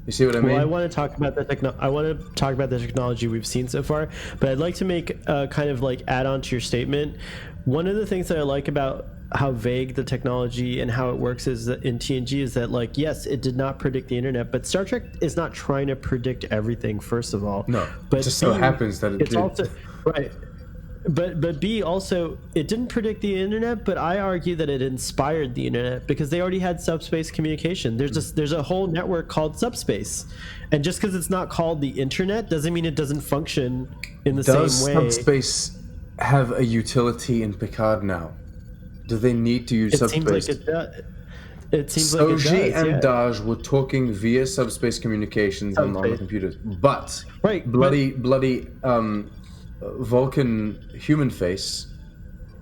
Speaker 2: You see what I mean?
Speaker 3: Well, I want to talk about the technology we've seen so far, but I'd like to make kind of like add on to your statement. One of the things that I like about how vague the technology and how it works is that in TNG is that, like, yes, it did not predict the internet, but Star Trek is not trying to predict everything. First of all,
Speaker 2: no,
Speaker 3: but
Speaker 2: it just so happens that it
Speaker 3: it's
Speaker 2: did.
Speaker 3: Also right. But B, also, it didn't predict the internet, but I argue that it inspired the internet because they already had subspace communication. There's a whole network called subspace, and just because it's not called the internet doesn't mean it doesn't function in the same way.
Speaker 2: Does subspace have a utility in Picard now? Do they need to use subspace?
Speaker 3: Seems like it does. It seems like it does.
Speaker 2: Soji and Daj were talking via subspace communications on the computers, but bloody Vulcan human face,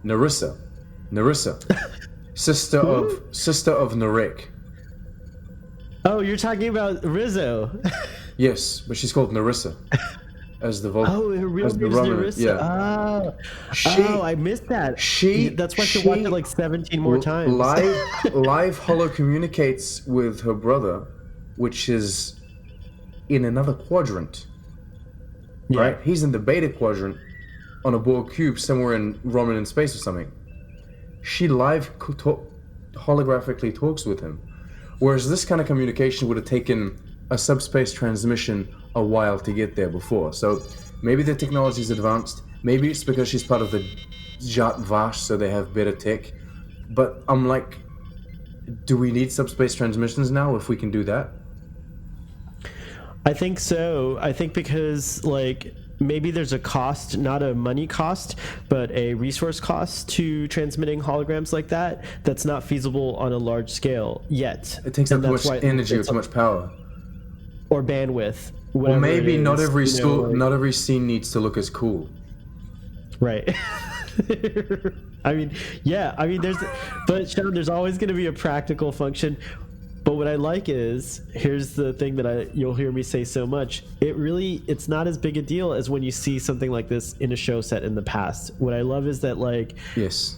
Speaker 2: Narissa, sister of Narek.
Speaker 3: Oh, you're talking about Rizzo.
Speaker 2: Yes, but she's called Narissa as the Vulcan.
Speaker 3: Oh, her real name is Narissa. Yeah. I missed that. That's why she watched it like 17 more times.
Speaker 2: Live holo communicates with her brother, which is in another quadrant. Yeah. Right? He's in the beta quadrant on a Borg cube somewhere in Romulan space or something. She holographically talks with him. Whereas this kind of communication would have taken a subspace transmission a while to get there before. So maybe the technology is advanced. Maybe it's because she's part of the Jat Vash, so they have better tech. But I'm like, do we need subspace transmissions now if we can do that?
Speaker 3: I think so. I think because, like, maybe there's a cost, not a money cost, but a resource cost to transmitting holograms like that. That's not feasible on a large scale yet.
Speaker 2: It takes up too much energy or too much power.
Speaker 3: Or bandwidth.
Speaker 2: Or maybe not every
Speaker 3: not
Speaker 2: every scene needs to look as cool.
Speaker 3: Right. I mean, yeah. I mean, but Sean, there's always going to be a practical function. But what I like is, here's the thing that you'll hear me say so much. It's not as big a deal as when you see something like this in a show set in the past. What I love is that, like,
Speaker 2: yes,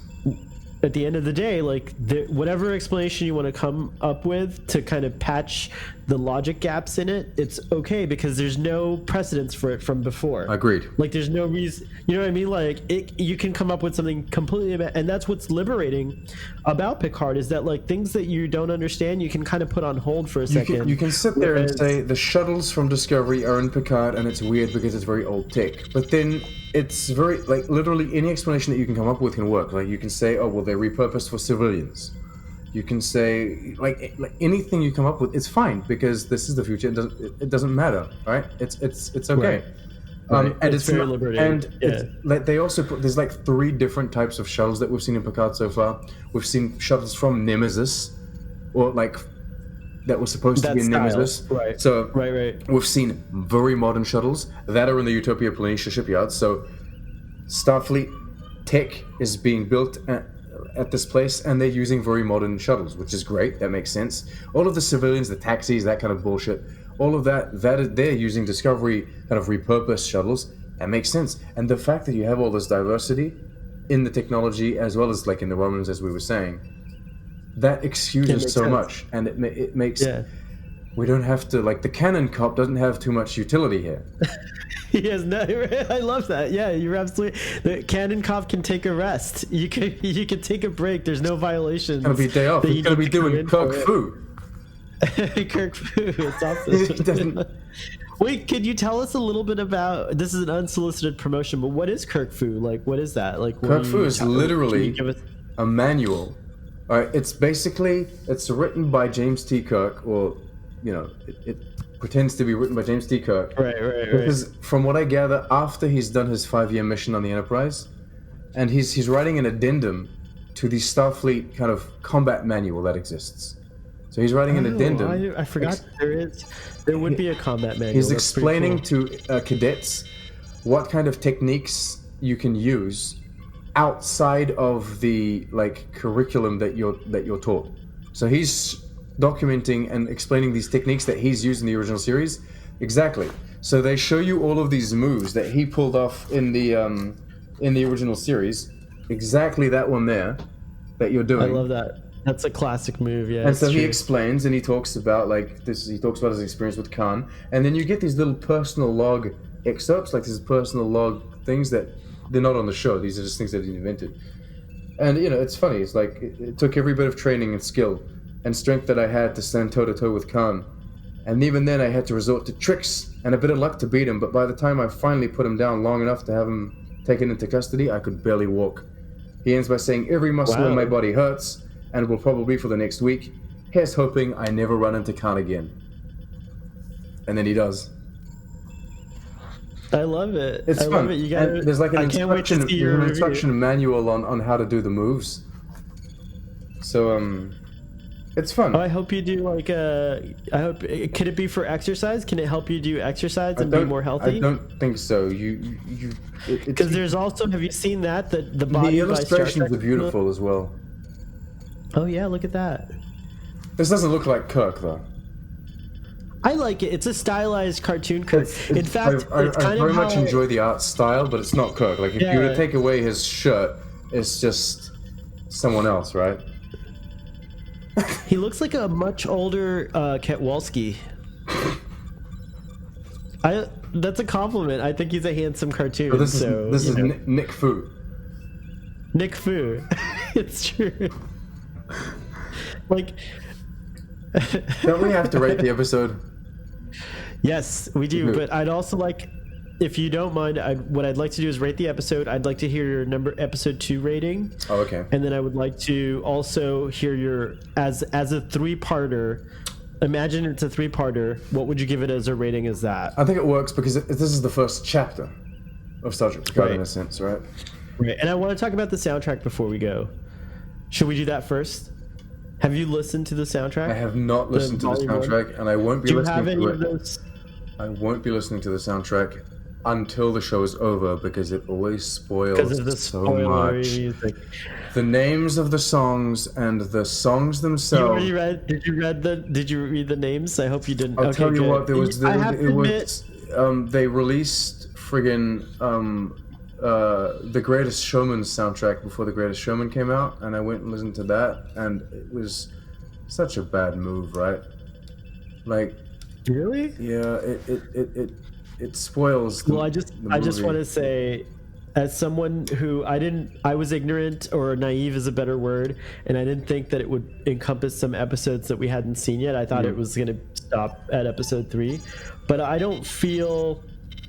Speaker 3: at the end of the day, like, whatever explanation you want to come up with to kind of patch the logic gaps in it, it's okay because there's no precedence for it from before.
Speaker 2: Agreed.
Speaker 3: Like, there's no reason, you know what I mean? Like, you can come up with something completely, and that's what's liberating about Picard, is that, like, things that you don't understand, you can kind of put on hold for a second.
Speaker 2: You can sit there and say the shuttles from Discovery are in Picard, and it's weird because it's very old tech. But then it's very, like, literally any explanation that you can come up with can work. Like, you can say, oh, well, they're repurposed for civilians. You can say, like anything you come up with, it's fine because this is the future. It doesn't matter, right? It's okay.
Speaker 3: Right.
Speaker 2: And
Speaker 3: it's very liberating.
Speaker 2: And like they also there's like 3 different types of shuttles that we've seen in Picard so far. We've seen shuttles from Nemesis, or like that was supposed to be in Nemesis.
Speaker 3: Right.
Speaker 2: So
Speaker 3: right.
Speaker 2: We've seen very modern shuttles that are in the Utopia Planitia shipyard. So Starfleet tech is being built at this place, and they're using very modern shuttles, which is great. That makes sense. All of the civilians, the taxis, that kind of bullshit, all of they're using Discovery kind of repurposed shuttles. That makes sense. And the fact that you have all this diversity in the technology, as well as like in the Romulans, as we were saying, that excuses so much, and it makes we don't have to, like, the cannon cop doesn't have too much utility here.
Speaker 3: He has no. I love that. Yeah, you're absolutely. The cannon cop can take a rest. You can take a break. There's no violations.
Speaker 2: It's gonna be a day off. He's gonna be doing Kirk Fu.
Speaker 3: Kirk Fu. It's awesome. Wait, could you tell us a little bit about? This is an unsolicited promotion, but what is Kirk Fu? Like, what is that? Like,
Speaker 2: Kirk Fu is literally a manual. All right, it's written by James T. Kirk, or it pretends to be written by James T. Kirk.
Speaker 3: Right.
Speaker 2: Because from what I gather, after he's done his 5-year mission on the Enterprise, and he's writing an addendum to the Starfleet kind of combat manual that exists. So he's writing an addendum.
Speaker 3: I forgot there would be a combat manual.
Speaker 2: He's explaining to cadets what kind of techniques you can use outside of the curriculum that you're taught. So he's documenting and explaining these techniques that he's used in the original series. Exactly. So they show you all of these moves that he pulled off in the original series. Exactly that one there that you're doing.
Speaker 3: I love that. That's a classic move, yeah.
Speaker 2: And so he explains, and he talks about he talks about his experience with Khan, and then you get these little personal log excerpts, like these personal log things that they're not on the show. These are just things that he invented. And it's funny. It's like it took every bit of training and skill and strength that I had to stand toe-to-toe with Khan. And even then I had to resort to tricks and a bit of luck to beat him, but by the time I finally put him down long enough to have him taken into custody, I could barely walk. He ends by saying, every muscle in my body hurts, and will probably for the next week. Here's hoping I never run into Khan again. And then he does.
Speaker 3: I love it.
Speaker 2: It's fun.
Speaker 3: Love it. You gotta,
Speaker 2: there's like an instruction manual on how to do the moves. So, it's fun.
Speaker 3: I hope you do could it be for exercise? Can it help you do exercise and be more healthy?
Speaker 2: I don't think so.
Speaker 3: Because there's also, have you seen that the body?
Speaker 2: The illustrations are beautiful as well.
Speaker 3: Oh yeah, look at that.
Speaker 2: This doesn't look like Kirk though.
Speaker 3: I like it. It's a stylized cartoon Kirk. In fact,
Speaker 2: I very much enjoy the art style, but it's not Kirk. Like if you were to take away his shirt, it's just someone else, right?
Speaker 3: He looks like a much older Ketwalski. That's a compliment. I think he's a handsome cartoon.
Speaker 2: But this is Nick Fu.
Speaker 3: Nick Fu. It's true. Like,
Speaker 2: don't we have to rate the episode?
Speaker 3: Yes, we do. But I'd also like, if you don't mind, what I'd like to do is rate the episode. I'd like to hear your episode 2 rating.
Speaker 2: Oh, okay.
Speaker 3: And then I would like to also hear your, as a 3-parter, imagine it's a 3-parter, what would you give it as a rating as that?
Speaker 2: I think it works because this is the first chapter. of Star Trek Picard
Speaker 3: Right.
Speaker 2: in a sense, right?
Speaker 3: Right. And I want to talk about the soundtrack before we go. Should we do that first? Have you listened to the soundtrack?
Speaker 2: I have not listened to the
Speaker 3: volume one?
Speaker 2: soundtrack, and I won't be
Speaker 3: Do you
Speaker 2: listening
Speaker 3: have any
Speaker 2: to
Speaker 3: of
Speaker 2: it.
Speaker 3: those?
Speaker 2: I won't be listening to the soundtrack until the show is over because it always spoils
Speaker 3: Because of the
Speaker 2: so
Speaker 3: spoilery
Speaker 2: much.
Speaker 3: music.
Speaker 2: The names of the songs and the songs
Speaker 3: You
Speaker 2: themselves.
Speaker 3: already read? Did you read the names? I hope you didn't.
Speaker 2: I'll
Speaker 3: Okay,
Speaker 2: tell you
Speaker 3: good.
Speaker 2: what,
Speaker 3: I have to admit,
Speaker 2: they released friggin' the Greatest Showman soundtrack before the Greatest Showman came out, and I went and listened to that, and it was such a bad move, right? Like,
Speaker 3: really?
Speaker 2: yeah, it spoils the,
Speaker 3: Well, I just want
Speaker 2: movie.
Speaker 3: to say, as someone who I was ignorant, or naive is a better word, and I didn't think that it would encompass some episodes that we hadn't seen yet. I thought it was going to stop at episode 3, but I don't feel.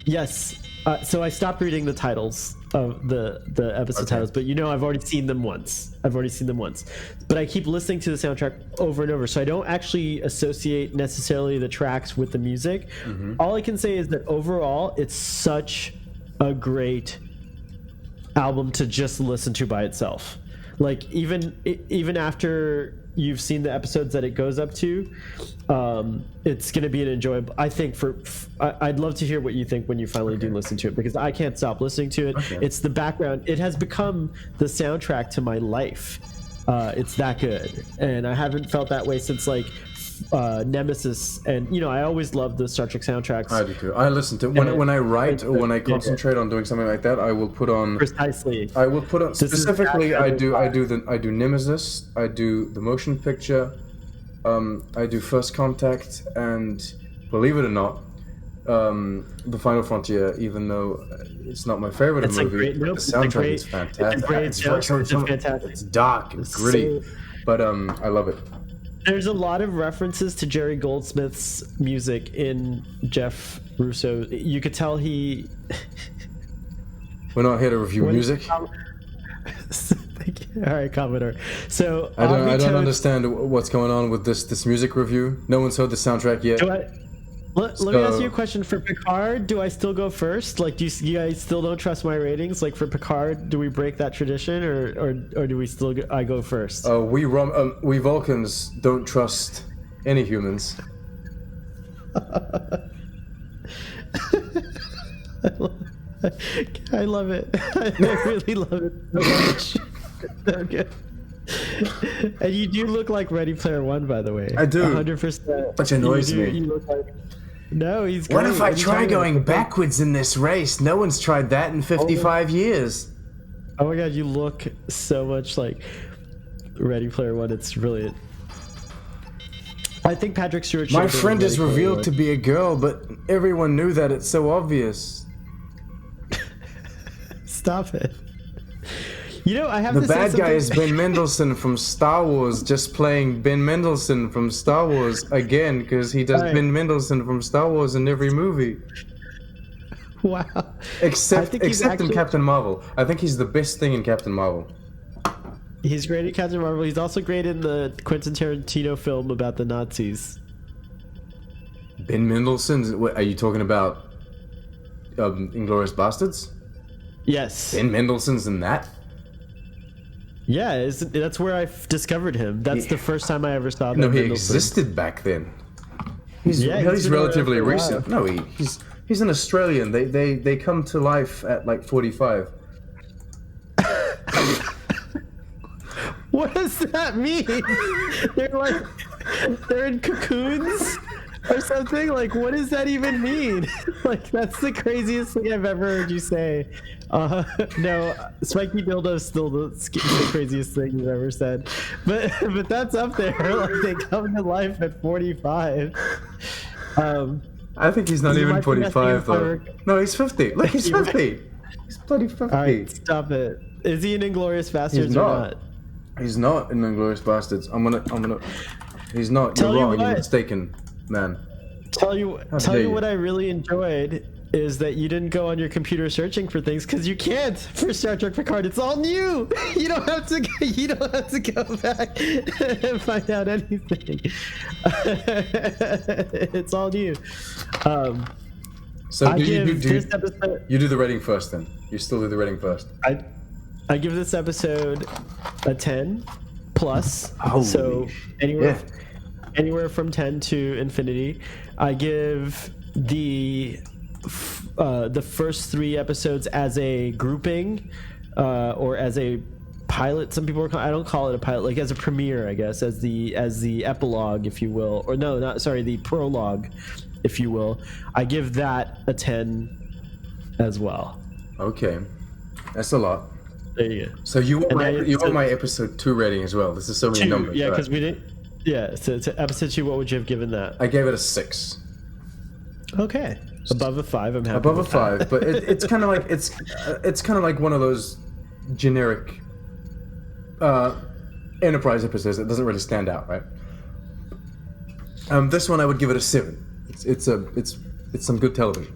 Speaker 3: Yes, so I stopped reading the titles of the episode titles, but I've already seen them once. But I keep listening to the soundtrack over and over, so I don't actually associate necessarily the tracks with the music. All I can say is that overall, it's such a great album to just listen to by itself. Like even after you've seen the episodes that it goes up to, it's going to be an enjoyable. I think I'd love to hear what you think when you finally do listen to it, because I can't stop listening to it. It's the background. It has become the soundtrack to my life. It's that good, and I haven't felt that way since like Nemesis, and I always loved the Star Trek soundtracks.
Speaker 2: I do too. I listen to when I write or when I concentrate on doing something like that. I will put on
Speaker 3: Precisely.
Speaker 2: I will put on
Speaker 3: This is
Speaker 2: specifically. I do
Speaker 3: actually-
Speaker 2: Nemesis. I do the motion picture. I do First Contact, and believe it or not, The Final Frontier. Even though it's not my favorite
Speaker 3: It's a
Speaker 2: movie,
Speaker 3: great- nope,
Speaker 2: the
Speaker 3: it's a
Speaker 2: soundtrack
Speaker 3: great-
Speaker 2: is fantastic.
Speaker 3: it's a great soundtrack, it's fantastic.
Speaker 2: It's dark, it's gritty, but I love it.
Speaker 3: There's a lot of references to Jerry Goldsmith's music in Jeff Russo. You could tell he.
Speaker 2: We're not here to review music.
Speaker 3: Thank you. All right, Commodore. So
Speaker 2: I don't understand what's going on with this music review. No one's heard the soundtrack yet.
Speaker 3: Let me ask you a question. For Picard, do I still go first? Like, do you guys still don't trust my ratings? Like, for Picard, do we break that tradition, or do we still I go first?
Speaker 2: We Vulcans don't trust any humans.
Speaker 3: I love it. I really love it so much. So good. And you do look like Ready Player One, by the way.
Speaker 2: I do.
Speaker 3: 100%.
Speaker 2: Which annoys me.
Speaker 3: You look like. No, he's.
Speaker 2: What
Speaker 3: great.
Speaker 2: if I
Speaker 3: What are you
Speaker 2: try
Speaker 3: talking
Speaker 2: going
Speaker 3: about?
Speaker 2: backwards in this race? No one's tried that in 55 years.
Speaker 3: Oh my god, you look so much like Ready Player One. It's brilliant. I think Patrick Stewart.
Speaker 2: My friend is revealed to be a girl, but everyone knew that. It's so obvious.
Speaker 3: Stop it. I have
Speaker 2: The
Speaker 3: to say
Speaker 2: bad guy
Speaker 3: something-
Speaker 2: is Ben Mendelsohn from Star Wars, just playing Ben Mendelsohn from Star Wars again, because he does
Speaker 3: Right.
Speaker 2: Ben Mendelsohn from Star Wars in every movie.
Speaker 3: Wow.
Speaker 2: Except
Speaker 3: think he's
Speaker 2: in
Speaker 3: actually-
Speaker 2: Captain Marvel. I think he's the best thing in Captain Marvel.
Speaker 3: He's great at Captain Marvel. He's also great in the Quentin Tarantino film about the Nazis.
Speaker 2: Ben Mendelsohn? What, are you talking about Inglourious Bastards?
Speaker 3: Yes.
Speaker 2: Ben Mendelsohn's in that?
Speaker 3: Yeah, that's where I discovered him. That's the first time I ever saw.
Speaker 2: No,
Speaker 3: Ben
Speaker 2: he
Speaker 3: Mendelsohn.
Speaker 2: existed back then. He's
Speaker 3: Yeah, he's been around
Speaker 2: relatively
Speaker 3: for a while.
Speaker 2: recent. No, he's an Australian. They come to life at like 45.
Speaker 3: What does that mean? They're in cocoons or something? Like, what does that even mean? Like, that's the craziest thing I've ever heard you say. No, spiky dildo's still the craziest thing you've ever said. But that's up there. Like, they come to life at 45.
Speaker 2: I think he's not
Speaker 3: You
Speaker 2: even
Speaker 3: might be messing
Speaker 2: 45
Speaker 3: up
Speaker 2: though.
Speaker 3: our-
Speaker 2: No, he's 50. Look, he's 50. He's bloody 50.
Speaker 3: All right, stop it. Is he an Inglourious Bastards
Speaker 2: He's
Speaker 3: or
Speaker 2: not.
Speaker 3: not?
Speaker 2: He's not in Inglourious Bastards. I'm gonna. He's not.
Speaker 3: Tell
Speaker 2: You're
Speaker 3: you
Speaker 2: wrong. You're
Speaker 3: what.
Speaker 2: mistaken, man.
Speaker 3: Tell you
Speaker 2: dare you.
Speaker 3: what I really enjoyed is that you didn't go on your computer searching for things, because you can't for Star Trek Picard. It's all new. You don't have to go back and find out anything. It's all new.
Speaker 2: So
Speaker 3: I give this episode.
Speaker 2: You do the rating first, then. You still do the rating first.
Speaker 3: I give this episode a 10 plus.
Speaker 2: Holy
Speaker 3: so anywhere from 10 to infinity. I give the first 3 episodes as a grouping, or as a pilot. Some people I don't call it a pilot, like as a premiere, I guess, as the epilogue, if you will, or no, not sorry, the prologue, if you will. I give that a 10 as well.
Speaker 2: Okay, that's a lot.
Speaker 3: There you go.
Speaker 2: So you want my episode 2 rating as well. This is so many numbers.
Speaker 3: Yeah, because
Speaker 2: right?
Speaker 3: we didn't. Yeah, so to episode 2, what would you have given that?
Speaker 2: I gave it a 6.
Speaker 3: Okay, above a 5. I'm happy.
Speaker 2: Above a
Speaker 3: with
Speaker 2: 5,
Speaker 3: that.
Speaker 2: but it's kind of like it's kind of like one of those generic Enterprise episodes that doesn't really stand out, right? This one I would give it a 7. It's some good television.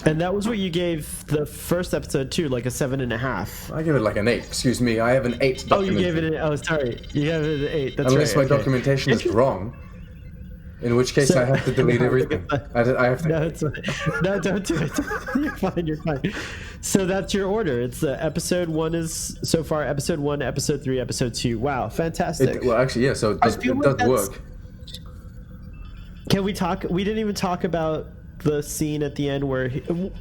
Speaker 3: And that was what you gave the first episode too, like a 7.5.
Speaker 2: I give it like an 8. Excuse me, I have an 8.
Speaker 3: Oh, you gave it an. Oh, sorry, you gave it an 8. That's
Speaker 2: Unless
Speaker 3: right.
Speaker 2: my documentation is wrong, in which case I have to delete everything. I have to.
Speaker 3: No, it's fine. No, don't do it. You're fine. You're fine. So that's your order. It's episode 1 is so far episode 1, episode 3, episode 2. Wow, fantastic.
Speaker 2: Well, actually, yeah. So it does work.
Speaker 3: Can we talk? We didn't even talk about the scene at the end where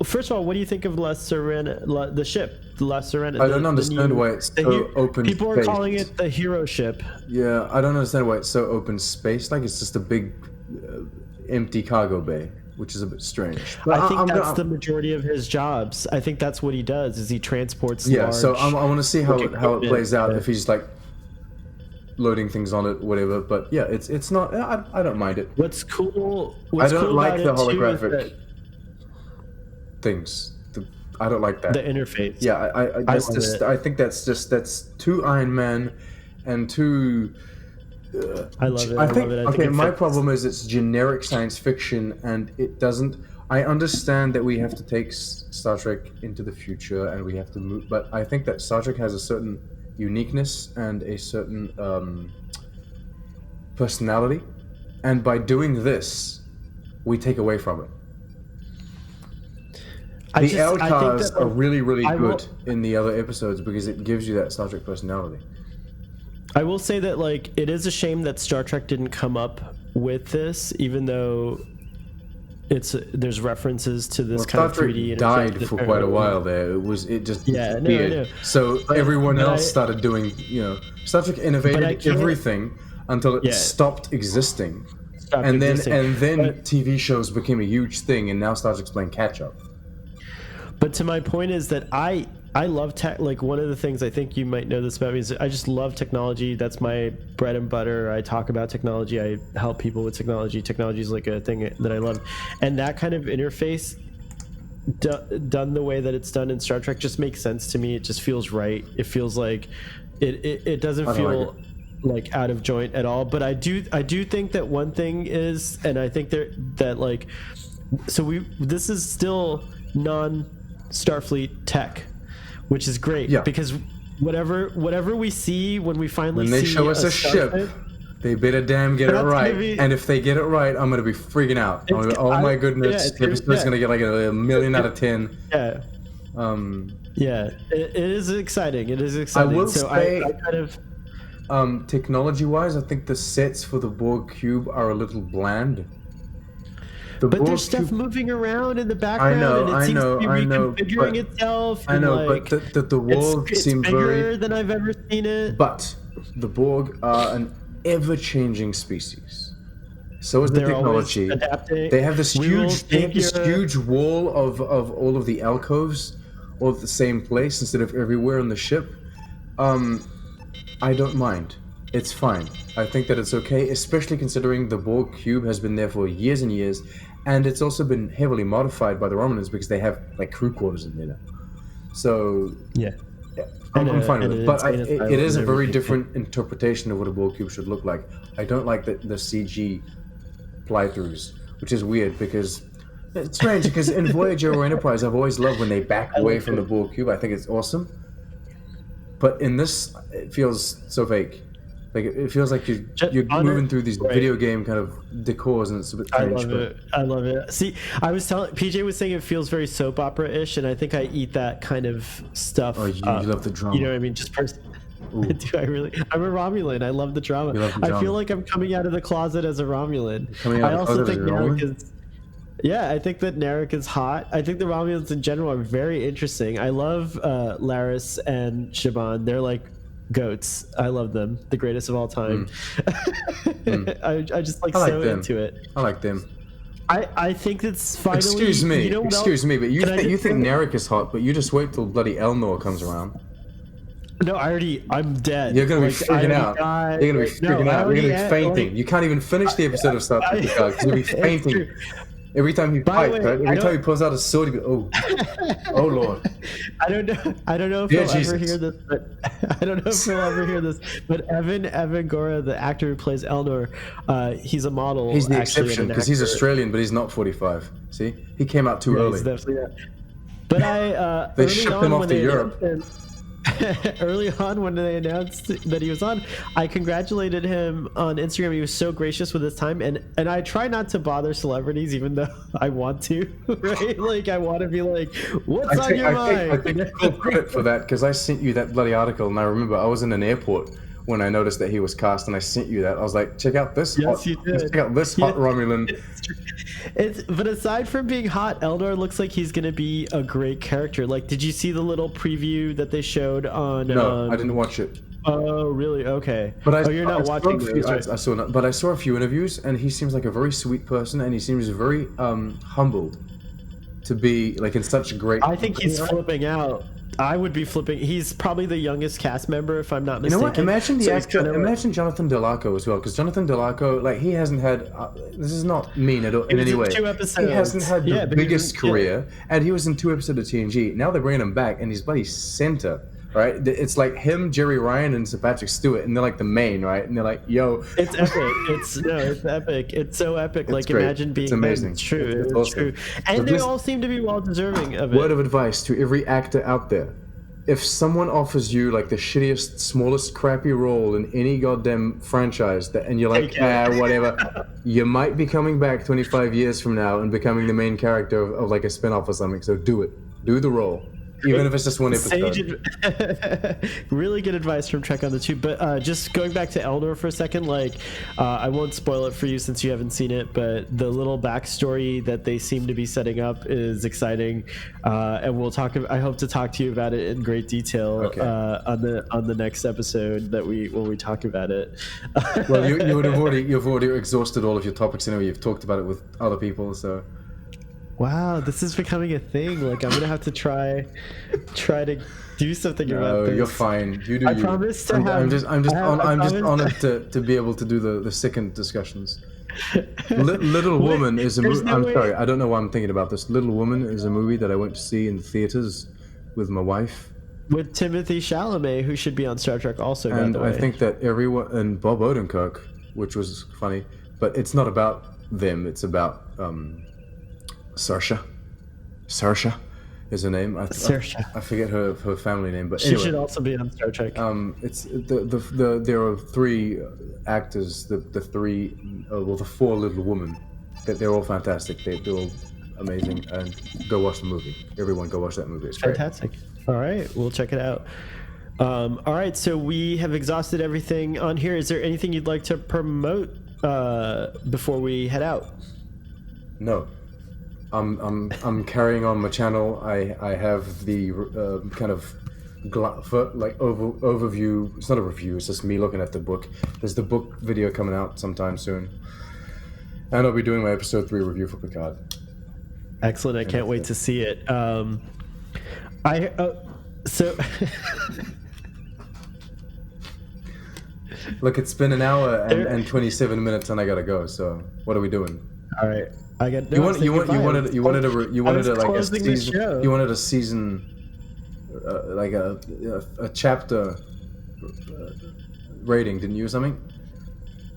Speaker 3: first of all, what do you think of the ship, La Serena?
Speaker 2: I don't understand why it's so open.
Speaker 3: People are calling it the hero ship.
Speaker 2: Yeah, I don't understand why it's so open space. Like it's just a big empty cargo bay, which is a bit strange. But
Speaker 3: I think that's the majority of his jobs. I think that's what he does. Is he transports?
Speaker 2: Yeah.
Speaker 3: Large,
Speaker 2: So I want to see how it plays out. If he's like loading things on it, whatever. But yeah, it's not. I don't mind it.
Speaker 3: What's cool?
Speaker 2: I don't like the
Speaker 3: holographic
Speaker 2: things. I don't like that.
Speaker 3: The interface.
Speaker 2: Yeah, I think that's too Iron Man, and too.
Speaker 3: I love it.
Speaker 2: I think
Speaker 3: it
Speaker 2: my
Speaker 3: fits.
Speaker 2: problem is it's generic science fiction, and it doesn't. I understand that we have to take Star Trek into the future, and we have to move. But I think that Star Trek has a certain uniqueness and a certain personality, and by doing this, we take away from it. The LCARs are really, really good in the other episodes because it gives you that Star Trek personality.
Speaker 3: I will say that it is a shame that Star Trek didn't come up with this, even though there's references to this kind
Speaker 2: Star
Speaker 3: of 3D.
Speaker 2: Trek died for quite a while there. It just disappeared. So everyone else started doing. Star Trek innovated everything until it stopped existing, and then TV shows became a huge thing, and now Star Trek's playing catch up.
Speaker 3: But to my point is that I love tech. Like one of the things I think you might know this about me is I just love technology. That's my bread and butter. I talk about technology. I help people with technology. Technology is like a thing that I love, and that kind of interface done the way that it's done in Star Trek just makes sense to me. It just feels right. It feels like it doesn't feel like out of joint at all. But I do think that one thing is, and I think this is still non-Starfleet tech, which is great because whatever we see when we finally
Speaker 2: they show us a ship, they better damn get it right. And if they get it right, I'm gonna be freaking out. Oh my goodness, the episode's gonna get like a million out of 10.
Speaker 3: Yeah. It is exciting. It is exciting.
Speaker 2: I will say, technology-wise, I think the sets for the Borg cube are a little bland.
Speaker 3: But there's stuff moving around in the background, and it seems to be reconfiguring itself.
Speaker 2: I know, but the Borg seem
Speaker 3: bigger than I've ever seen it.
Speaker 2: But the Borg are an ever-changing species. So is the technology. They have this huge wall of all of the alcoves, all at the same place instead of everywhere on the ship. I don't mind. It's fine. I think that it's okay, especially considering the Borg cube has been there for years and years, and it's also been heavily modified by the Romulans because they have like crew quarters in there now. So I'm fine with it. But it is a very different interpretation of what a Borg cube should look like. I don't like the CG fly-throughs, which is weird because it's strange because in Voyager or Enterprise, I've always loved when they back away from the Borg cube. I think it's awesome. But in this, it feels so fake. Like it feels like you're moving through these video game kind of decors, and it's a bit strange.
Speaker 3: I love it. See, I was telling PJ was saying it feels very soap opera-ish, and I think I eat that kind of stuff.
Speaker 2: Oh, you love the drama.
Speaker 3: You know what I mean? Just do I really? I'm a Romulan. I love the drama.
Speaker 2: You love the drama.
Speaker 3: I feel like I'm coming out of the closet as a Romulan. I also think Narek is. Yeah, I think that Narek is hot. I think the Romulans in general are very interesting. I love Laris and Shaban. They're like goats. I love them. The greatest of all time. I just like so
Speaker 2: them.
Speaker 3: into it.
Speaker 2: I like them.
Speaker 3: I think it's finally.
Speaker 2: Excuse me.
Speaker 3: You know
Speaker 2: Excuse me, but you think Narek is hot, but you just wait till bloody Elnor comes around.
Speaker 3: No, I'm dead.
Speaker 2: You're gonna be freaking out. You're gonna be freaking out. You're gonna be fainting. You can't even finish the episode of Star Trek because you'll be fainting. Every time he fights, right? Every time he pulls out a sword, he goes, oh Lord.
Speaker 3: I don't know if he'll ever hear this, but I don't know if he'll ever hear this. But Evan Gora, the actor who plays Elnor, he's a model.
Speaker 2: He's the exception because he's Australian, but he's not 45. See, he came out too early.
Speaker 3: He's definitely not. But
Speaker 2: they shipped him off to Europe.
Speaker 3: Early on, when they announced that he was on, I congratulated him on Instagram. He was so gracious with his time, and I try not to bother celebrities, even though I want to, right? Like I want to be like, "What's on your mind?"
Speaker 2: I take full credit for that because I sent you that bloody article, and I remember I was in an airport when I noticed that he was cast, and I sent you that. I was like, "Check out this!
Speaker 3: Yes, you did.
Speaker 2: Check out this hot Romulan."
Speaker 3: But aside from being hot, Eldor looks like he's gonna be a great character. Like, did you see the little preview that they showed on?
Speaker 2: No, I didn't watch it.
Speaker 3: Oh, really? Okay.
Speaker 2: But
Speaker 3: you're not watching those, right?
Speaker 2: I saw, but I saw a few interviews, and he seems like a very sweet person, and he seems very humbled to be like in such a great.
Speaker 3: I think he's flipping out. I would be flipping. He's probably the youngest cast member, if I'm not mistaken.
Speaker 2: You know what? Imagine the actor. Imagine Jonathan Delaco as well, because Jonathan Delaco, like, he hasn't had. This is not mean at all in any way.
Speaker 3: 2 episodes.
Speaker 2: He hasn't had the biggest career, and he was in 2 episodes of TNG. Now they're bringing him back, and he's bloody center. Right? It's like him, Jerry Ryan, and Sir Patrick Stewart, and they're like the main, right? And they're like, yo.
Speaker 3: It's epic. It's epic. It's so epic. Like,
Speaker 2: great.
Speaker 3: imagine being.
Speaker 2: It's amazing.
Speaker 3: It's true. It's
Speaker 2: awesome.
Speaker 3: true. And they all seem to be well deserving of it.
Speaker 2: Word of advice to every actor out there. If someone offers you like the shittiest, smallest, crappy role in any goddamn franchise, and you're like, whatever, you might be coming back 25 years from now and becoming the main character of like a spin-off or something. So do it. Do the role. Even if it's just one episode.
Speaker 3: Really good advice from Trek on the Tube. But just going back to Eldor for a second, like I won't spoil it for you since you haven't seen it, but the little backstory that they seem to be setting up is exciting, and we'll talk. I hope to talk to you about it in great detail on the next episode when we talk about it.
Speaker 2: Well, you've already exhausted all of your topics anyway. You've talked about it with other people, so.
Speaker 3: Wow, this is becoming a thing. Like, I'm gonna have to try to do something about this.
Speaker 2: No, you're fine. You do.
Speaker 3: I promise to have.
Speaker 2: I'm just honored to be able to do the second discussions. Little Woman is a movie. I'm sorry, I don't know why I'm thinking about this. Little Woman is a movie that I went to see in theaters with my wife.
Speaker 3: With Timothy Chalamet, who should be on Star Trek also.
Speaker 2: And
Speaker 3: by the way.
Speaker 2: I think that everyone and Bob Odenkirk, which was funny, but it's not about them. It's about Saoirse is her name. I forget her family name, but
Speaker 3: she should also be on Star Trek.
Speaker 2: It's there are 3 actors, the 4 Little Women. They're all fantastic. They're all amazing. And go watch the movie. Everyone, go watch that movie. It's great.
Speaker 3: Fantastic. All right, we'll check it out. All right, so we have exhausted everything on here. Is there anything you'd like to promote before we head out?
Speaker 2: No. I'm carrying on my channel. I have the kind of overview. It's not a review. It's just me looking at the book. There's the book video coming out sometime soon, and I'll be doing my episode 3 review for Picard.
Speaker 3: Excellent! I can't wait to see it.
Speaker 2: Look, it's been an hour and 27 minutes, and I gotta go. So what are we doing?
Speaker 3: All right. I got
Speaker 2: you wanted a season like a chapter rating, didn't you, or something?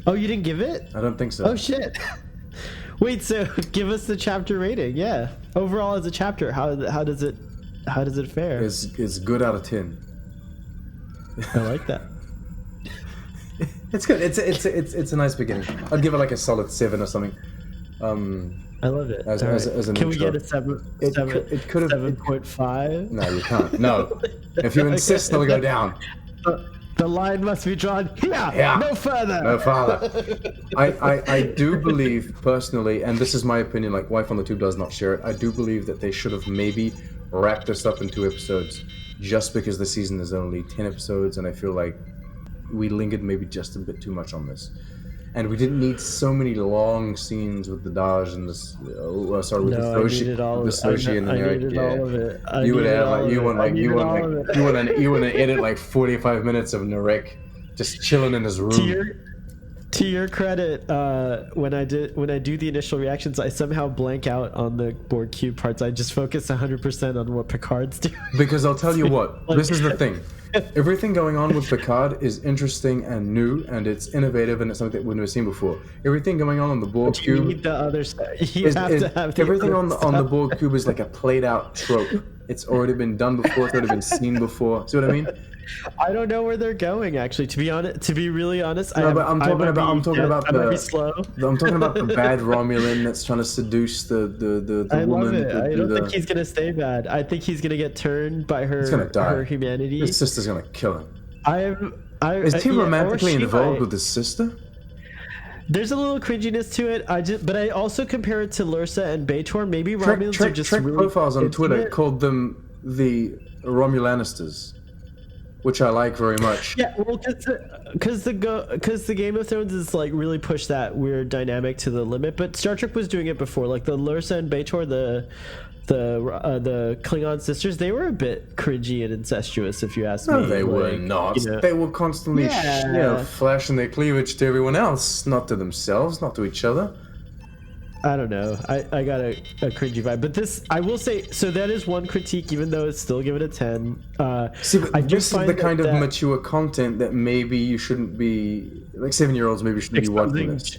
Speaker 3: Oh, you didn't give it?
Speaker 2: I don't think so.
Speaker 3: Oh shit. Wait, so give us the chapter rating. Yeah. Overall as a chapter, how does it fare?
Speaker 2: It's good out of 10.
Speaker 3: I like that.
Speaker 2: It's good. It's a nice beginning. I'd give it like a solid 7 or something.
Speaker 3: I love it.
Speaker 2: As an
Speaker 3: Can we
Speaker 2: intro.
Speaker 3: get a 7?
Speaker 2: It could have
Speaker 3: 7.5.
Speaker 2: No, you can't. No. If you insist, it'll go down.
Speaker 3: The line must be drawn here.
Speaker 2: Yeah.
Speaker 3: No further.
Speaker 2: No father. I do believe personally, and this is my opinion, like Wife on the Tube does not share it, I do believe that they should have maybe wrapped this up in 2 episodes just because the season is only 10 episodes, and I feel like we lingered maybe just a bit too much on this. And we didn't need so many long scenes with the Daj and this. With the Soshi, and the
Speaker 3: needed all of it.
Speaker 2: You want to edit like 45 minutes of Narek just chilling in his room.
Speaker 3: To your credit, when I do the initial reactions, I somehow blank out on the board cube parts. I just focus 100% on what Picard's doing.
Speaker 2: Because I'll tell you what, this is the thing. Everything going on with Picard is interesting and new, and it's innovative, and it's something that we've never seen before. Everything going on the board cube.
Speaker 3: You need the other stuff. You have to have the
Speaker 2: everything
Speaker 3: other
Speaker 2: on the board cube is like a played out trope. It's already been done before. It's already been seen before. See what I mean?
Speaker 3: I don't know where they're going. Actually, to be really honest,
Speaker 2: I'm talking about the bad Romulan that's trying to seduce the
Speaker 3: I
Speaker 2: woman.
Speaker 3: love it. I don't think he's gonna stay bad. I think he's gonna get turned by her.
Speaker 2: He's gonna die.
Speaker 3: Her humanity.
Speaker 2: His sister's gonna kill him.
Speaker 3: Is
Speaker 2: he romantically involved with his sister?
Speaker 3: There's a little cringiness to it. But I also compare it to Lursa and B'Etor. Maybe Romulans are just
Speaker 2: Trek
Speaker 3: really
Speaker 2: profiles on Twitter called them the Romulanisters, which I like very much.
Speaker 3: Yeah, well, because the Game of Thrones is like really pushed that weird dynamic to the limit. But Star Trek was doing it before, like the Lursa and B'Etor, the Klingon sisters. They were a bit cringy and incestuous, if you ask me.
Speaker 2: No, they were not. You know, they were constantly flashing their cleavage to everyone else, not to themselves, not to each other.
Speaker 3: I don't know. I got a cringy vibe, but this I will say. So that is one critique, even though it's still give it a 10.
Speaker 2: See, but this is the kind of mature content that maybe you shouldn't be like 7-year-olds maybe shouldn't be watching this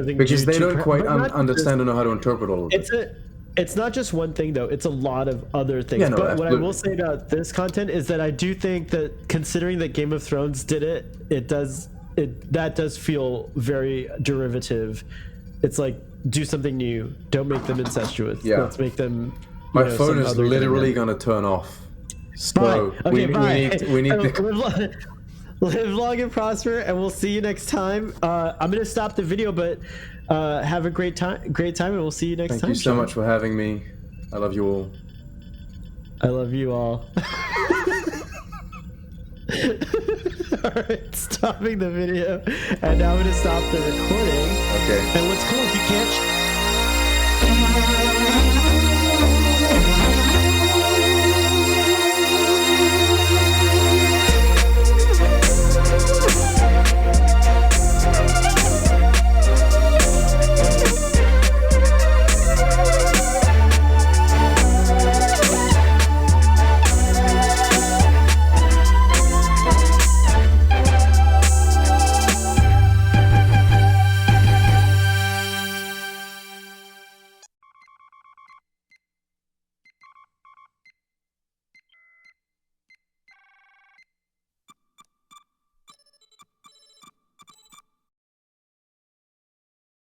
Speaker 2: because they don't quite understand or know how to interpret all of it.
Speaker 3: It's not just one thing though. It's a lot of other things.
Speaker 2: Yeah, no,
Speaker 3: but
Speaker 2: absolutely.
Speaker 3: What I will say about this content is that I do think that considering that Game of Thrones did it, that does feel very derivative. It's like, do something new. Don't make them incestuous.
Speaker 2: Yeah.
Speaker 3: Let's make them.
Speaker 2: My phone is literally going to turn off. So
Speaker 3: bye. Okay,
Speaker 2: we need
Speaker 3: to live long and prosper, and we'll see you next time. I'm going to stop the video, but have a great time, and we'll see you next time.
Speaker 2: Thank you so much for having me. I love you all.
Speaker 3: I love you all. Alright, stopping the video, and now I'm going to stop the recording.
Speaker 2: Okay.
Speaker 3: And what's cool, you can't